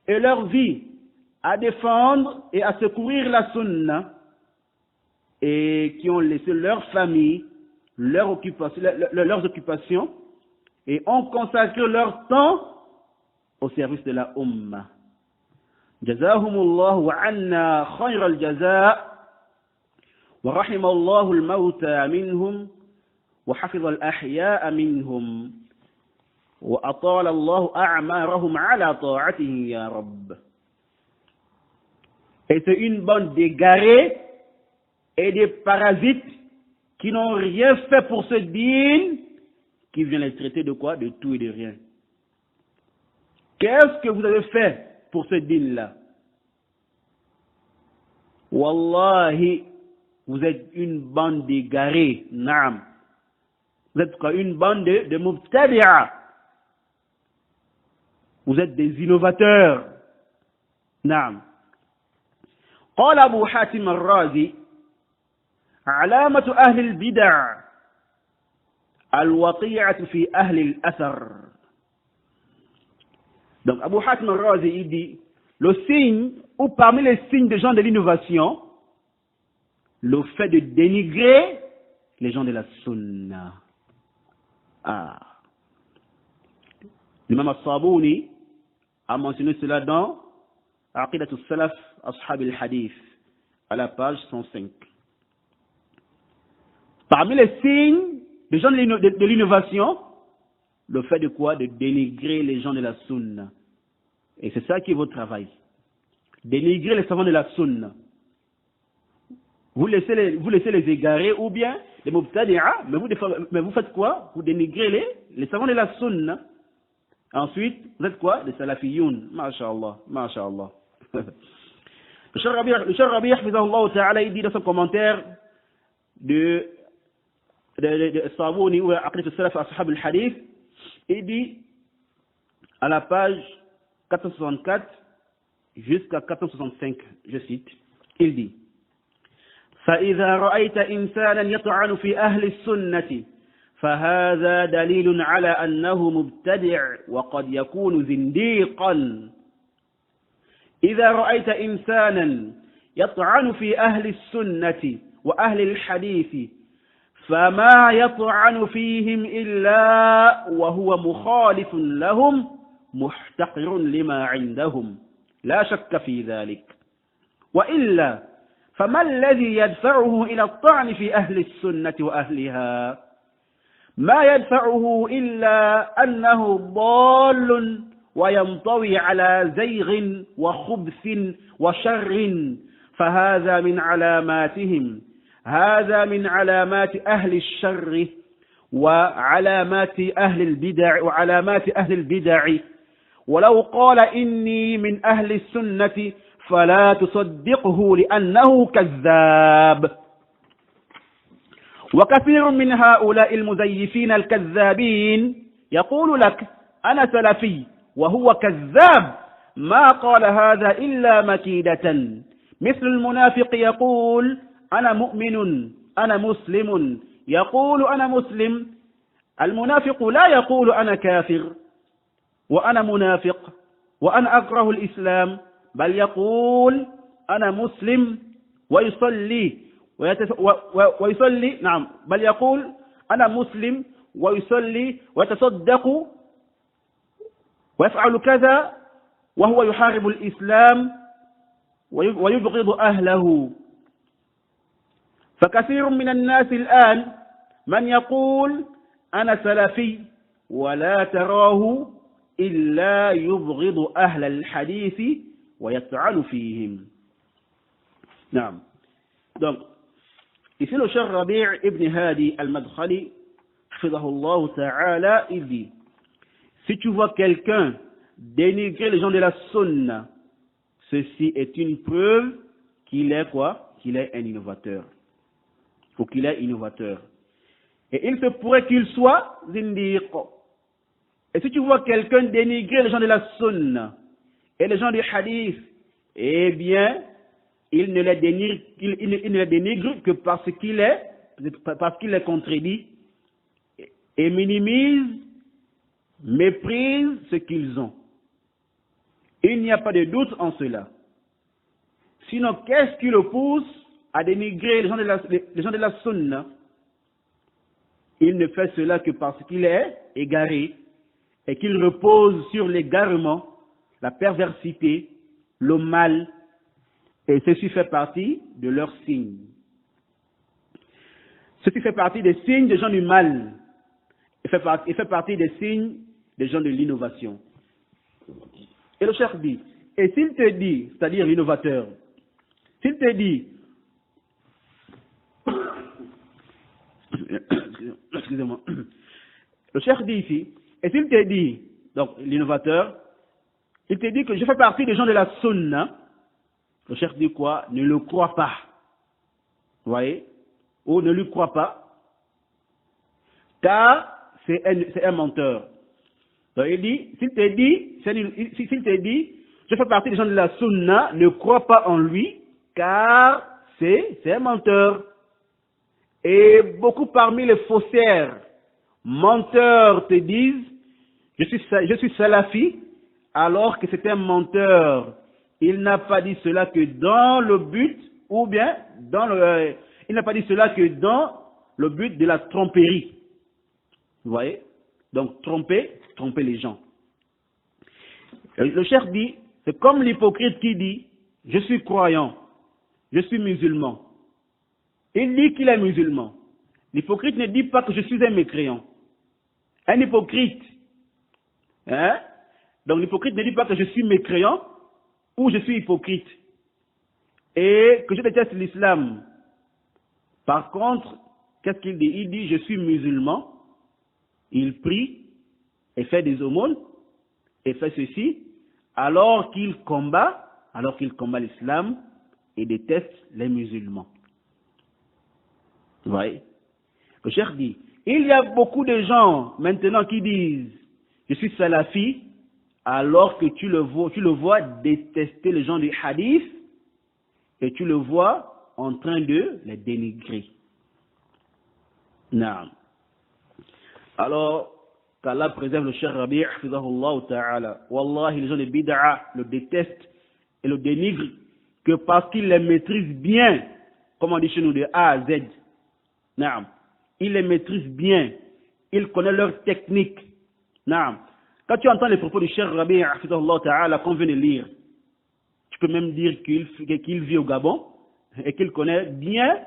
et leur vie à défendre et à secourir la sunna, et qui ont laissé leur famille, leurs occupations, et ont consacré leur temps au service de la Ummah. Jazahumullahu anna khayra al-jaza' wa rahimallahu al-mawta minhum wa hafiza al-ahya'a minhum wa atala Allahu a'marahum ala ta'atihi ya Rabb. Et c'est une bande d'égarés et des parasites qui n'ont rien fait pour ce dîn, qui vient les traiter de quoi? De tout et de rien. Qu'est-ce que vous avez fait pour ce dîn-là? Wallahi, vous êtes une bande d'égarés, naam. Vous êtes quoi? Une bande de mubtadi'a. Vous êtes des innovateurs. Naam. قال أبو حاتم الرازي علامة أهل البدع الوقيعة في أهل الأثر. Donc Abu Hatim al-Razi il dit le signe ou parmi les signes des gens de l'innovation, le fait de dénigrer les gens de la sunna. L'imam al-Sabuni a mentionné cela dans Aqidat al-Salaf Ashab al-Hadith à la page 105. Parmi les signes des gens de l'innovation, le fait de quoi? De dénigrer les gens de la sunna. Et c'est ça qui est votre travail. Dénigrer les savants de la sunna. Vous laissez les égarer ou bien les mubtadi'a, mais vous faites quoi? Vous dénigrez les savants de la sunna. Ensuite, vous êtes quoi? Des salafiyoun. Masha'Allah, masha'Allah. Le Cheikh Rabi' hafizahullah ta'ala, il dit dans son commentaire de Sabuni ou Aqid al-Salaf Ashab al-Hadith, il dit à la page 464 jusqu'à 465, je cite, il dit فإذا رأيت إنسانا يطعن في أهل السنة فهذا دليل على أنه مبتدع وقد يكون زنديقا. إذا رأيت إنسانا يطعن في أهل السنة وأهل الحديث فما يطعن فيهم إلا وهو مخالف لهم محتقر لما عندهم لا شك في ذلك، وإلا فما الذي يدفعه إلى الطعن في أهل السنة وأهلها؟ ما يدفعه إلا أنه ضال وينطوي على زيغ وخبث وشر، فهذا من علاماتهم، هذا من علامات أهل الشر وعلامات أهل البدع ولو قال إني من أهل السنة فلا تصدقه لأنه كذاب. وكثير من هؤلاء المزيفين الكذابين يقول لك أنا سلفي وهو كذاب ما قال هذا إلا مكيدة، مثل المنافق يقول أنا مؤمن أنا مسلم، يقول أنا مسلم. المنافق لا يقول أنا كافر وأنا منافق وأنا أكره الإسلام، بل يقول أنا مسلم ويصلي نعم، بل يقول أنا مسلم ويصلي ويتصدق ويفعل كذا وهو يحارب الإسلام ويبغض أهله. فكثير من الناس الآن من يقول أنا سلفي ولا تراه إلا يبغض أهل الحديث ويطعن فيهم. نعم. Donc, ici le Cheikh Rabi' ibn Hadi al-Madkhali, hafidhahullah ta'ala, il dit, si tu vois quelqu'un dénigrer les gens de la sunna, ceci est une preuve qu'il est quoi? Qu'il est un innovateur. Ou qu'il est innovateur. Et il se pourrait qu'il soit zindiq. Et si tu vois quelqu'un dénigrer les gens de la sunna et les gens du hadith, eh bien, il ne les dénigre que parce qu'il les contredit et minimise, méprise ce qu'ils ont. Il n'y a pas de doute en cela. Sinon, qu'est-ce qui le pousse à dénigrer les gens de la sunna? Il ne fait cela que parce qu'il est égaré et qu'il repose sur l'égarement la perversité, le mal, et ceci fait partie de leurs signes. Ceci fait partie des signes des gens du mal. Il fait partie des signes des gens de l'innovation. Et le cheikh dit, et s'il te dit, c'est-à-dire l'innovateur, s'il te dit, excusez-moi, le cheikh dit ici, et s'il te dit, donc l'innovateur, il te dit que je fais partie des gens de la sunna, le cheikh dit quoi? Ne le crois pas. Vous voyez? Ou ne lui crois pas, car c'est un menteur. Donc il dit, s'il te dit, je fais partie des gens de la sunna, ne crois pas en lui, car c'est un menteur. Et beaucoup parmi les faussaires, menteurs te disent, je suis salafi, alors que c'est un menteur. Il n'a pas dit cela que dans le but, ou bien il n'a pas dit cela que dans le but de la tromperie. Vous voyez? Donc tromper les gens. Le cheikh dit, c'est comme l'hypocrite qui dit, je suis croyant, je suis musulman. Il dit qu'il est musulman. L'hypocrite ne dit pas que je suis un mécréant. Un hypocrite. Hein? Donc l'hypocrite ne dit pas que je suis mécréant ou je suis hypocrite. Et que je déteste l'islam. Par contre, qu'est-ce qu'il dit? Il dit, je suis musulman. Il prie et fait des aumônes et fait ceci, alors qu'il combat l'islam et déteste les musulmans. Vous voyez? Le cheikh dit, il y a beaucoup de gens maintenant qui disent, je suis salafi, alors que tu le vois détester les gens du hadith et tu le vois en train de les dénigrer. Naam. Alors, qu'Allah préserve le cheikh Rabi', hafizahullah ta'ala. Wallahi, les gens de bid'a le détestent et le dénigrent que parce qu'ils les maîtrisent bien, comme on dit chez nous, de A à Z. Naam. Ils les maîtrisent bien. Ils connaissent leur technique. Naam. Quand tu entends les propos du cheikh Rabi', hafizahullah ta'ala, qu'on vient de lire, tu peux même dire qu'il vit au Gabon et qu'il connaît bien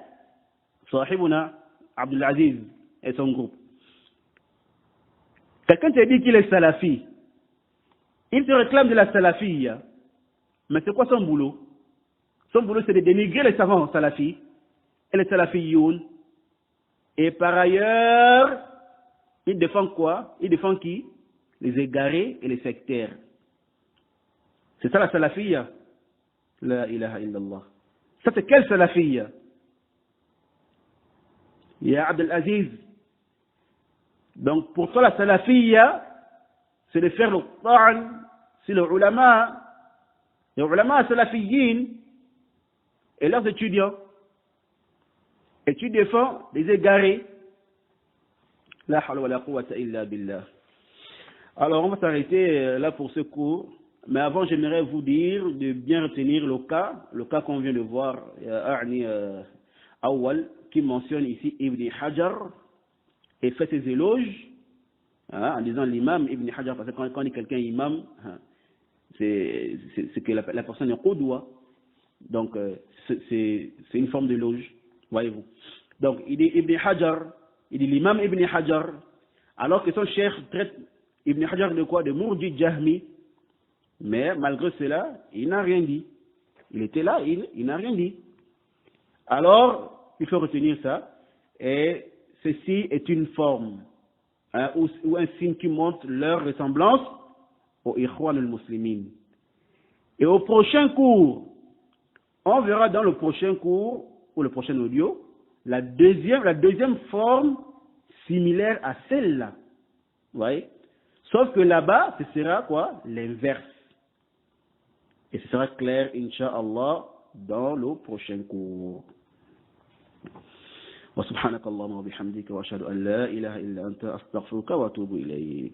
Sahibuna Abdelaziz et son groupe. Quelqu'un te dit qu'il est salafi. Il te réclame de la salafiyya. Mais c'est quoi son boulot? Son boulot, c'est de dénigrer les savants salafis et les salafiyoun. Et par ailleurs, il défend quoi? Il défend qui? Les égarés et les sectaires. C'est ça la salafiyya? La ilaha illallah. Ça c'est quelle salafiyya? Ya Abdelaziz. Donc pour toi la salafiyya, c'est de faire le ta'n, c'est les ulama salafiyyin et leurs étudiants. Et tu défends les égarés. La hawla wa la quwwata illa billah. Alors on va s'arrêter là pour ce cours. Mais avant, j'aimerais vous dire de bien retenir le cas qu'on vient de voir, Awal, qui mentionne ici Ibn Hajar, et fait ses éloges, en disant l'imam Ibn Hajar, parce que quand on dit quelqu'un imam, c'est que la personne est qudwa. Donc, c'est une forme d'éloge, voyez-vous. Donc, il dit Ibn Hajar, il dit l'imam Ibn Hajar, alors que son cheikh traite Ibn Hajar de quoi? De Murji Jahmi. Mais malgré cela, il n'a rien dit. Il était là, il n'a rien dit. Alors, il faut retenir ça. Et ceci est une forme, ou un signe qui montre leur ressemblance aux Ikhwan al-Muslimin. Et au prochain cours, on verra dans le prochain cours, ou le prochain audio, la deuxième forme similaire à celle-là. Vous voyez? Sauf que là-bas, ce sera quoi? L'inverse. Et ce sera clair, Inch'Allah, dans le prochain cours. Wa subhanakallahumma wa bihamdika wa ashhadu an la ilaha illa anta astaghfiruka wa atubu ilayk.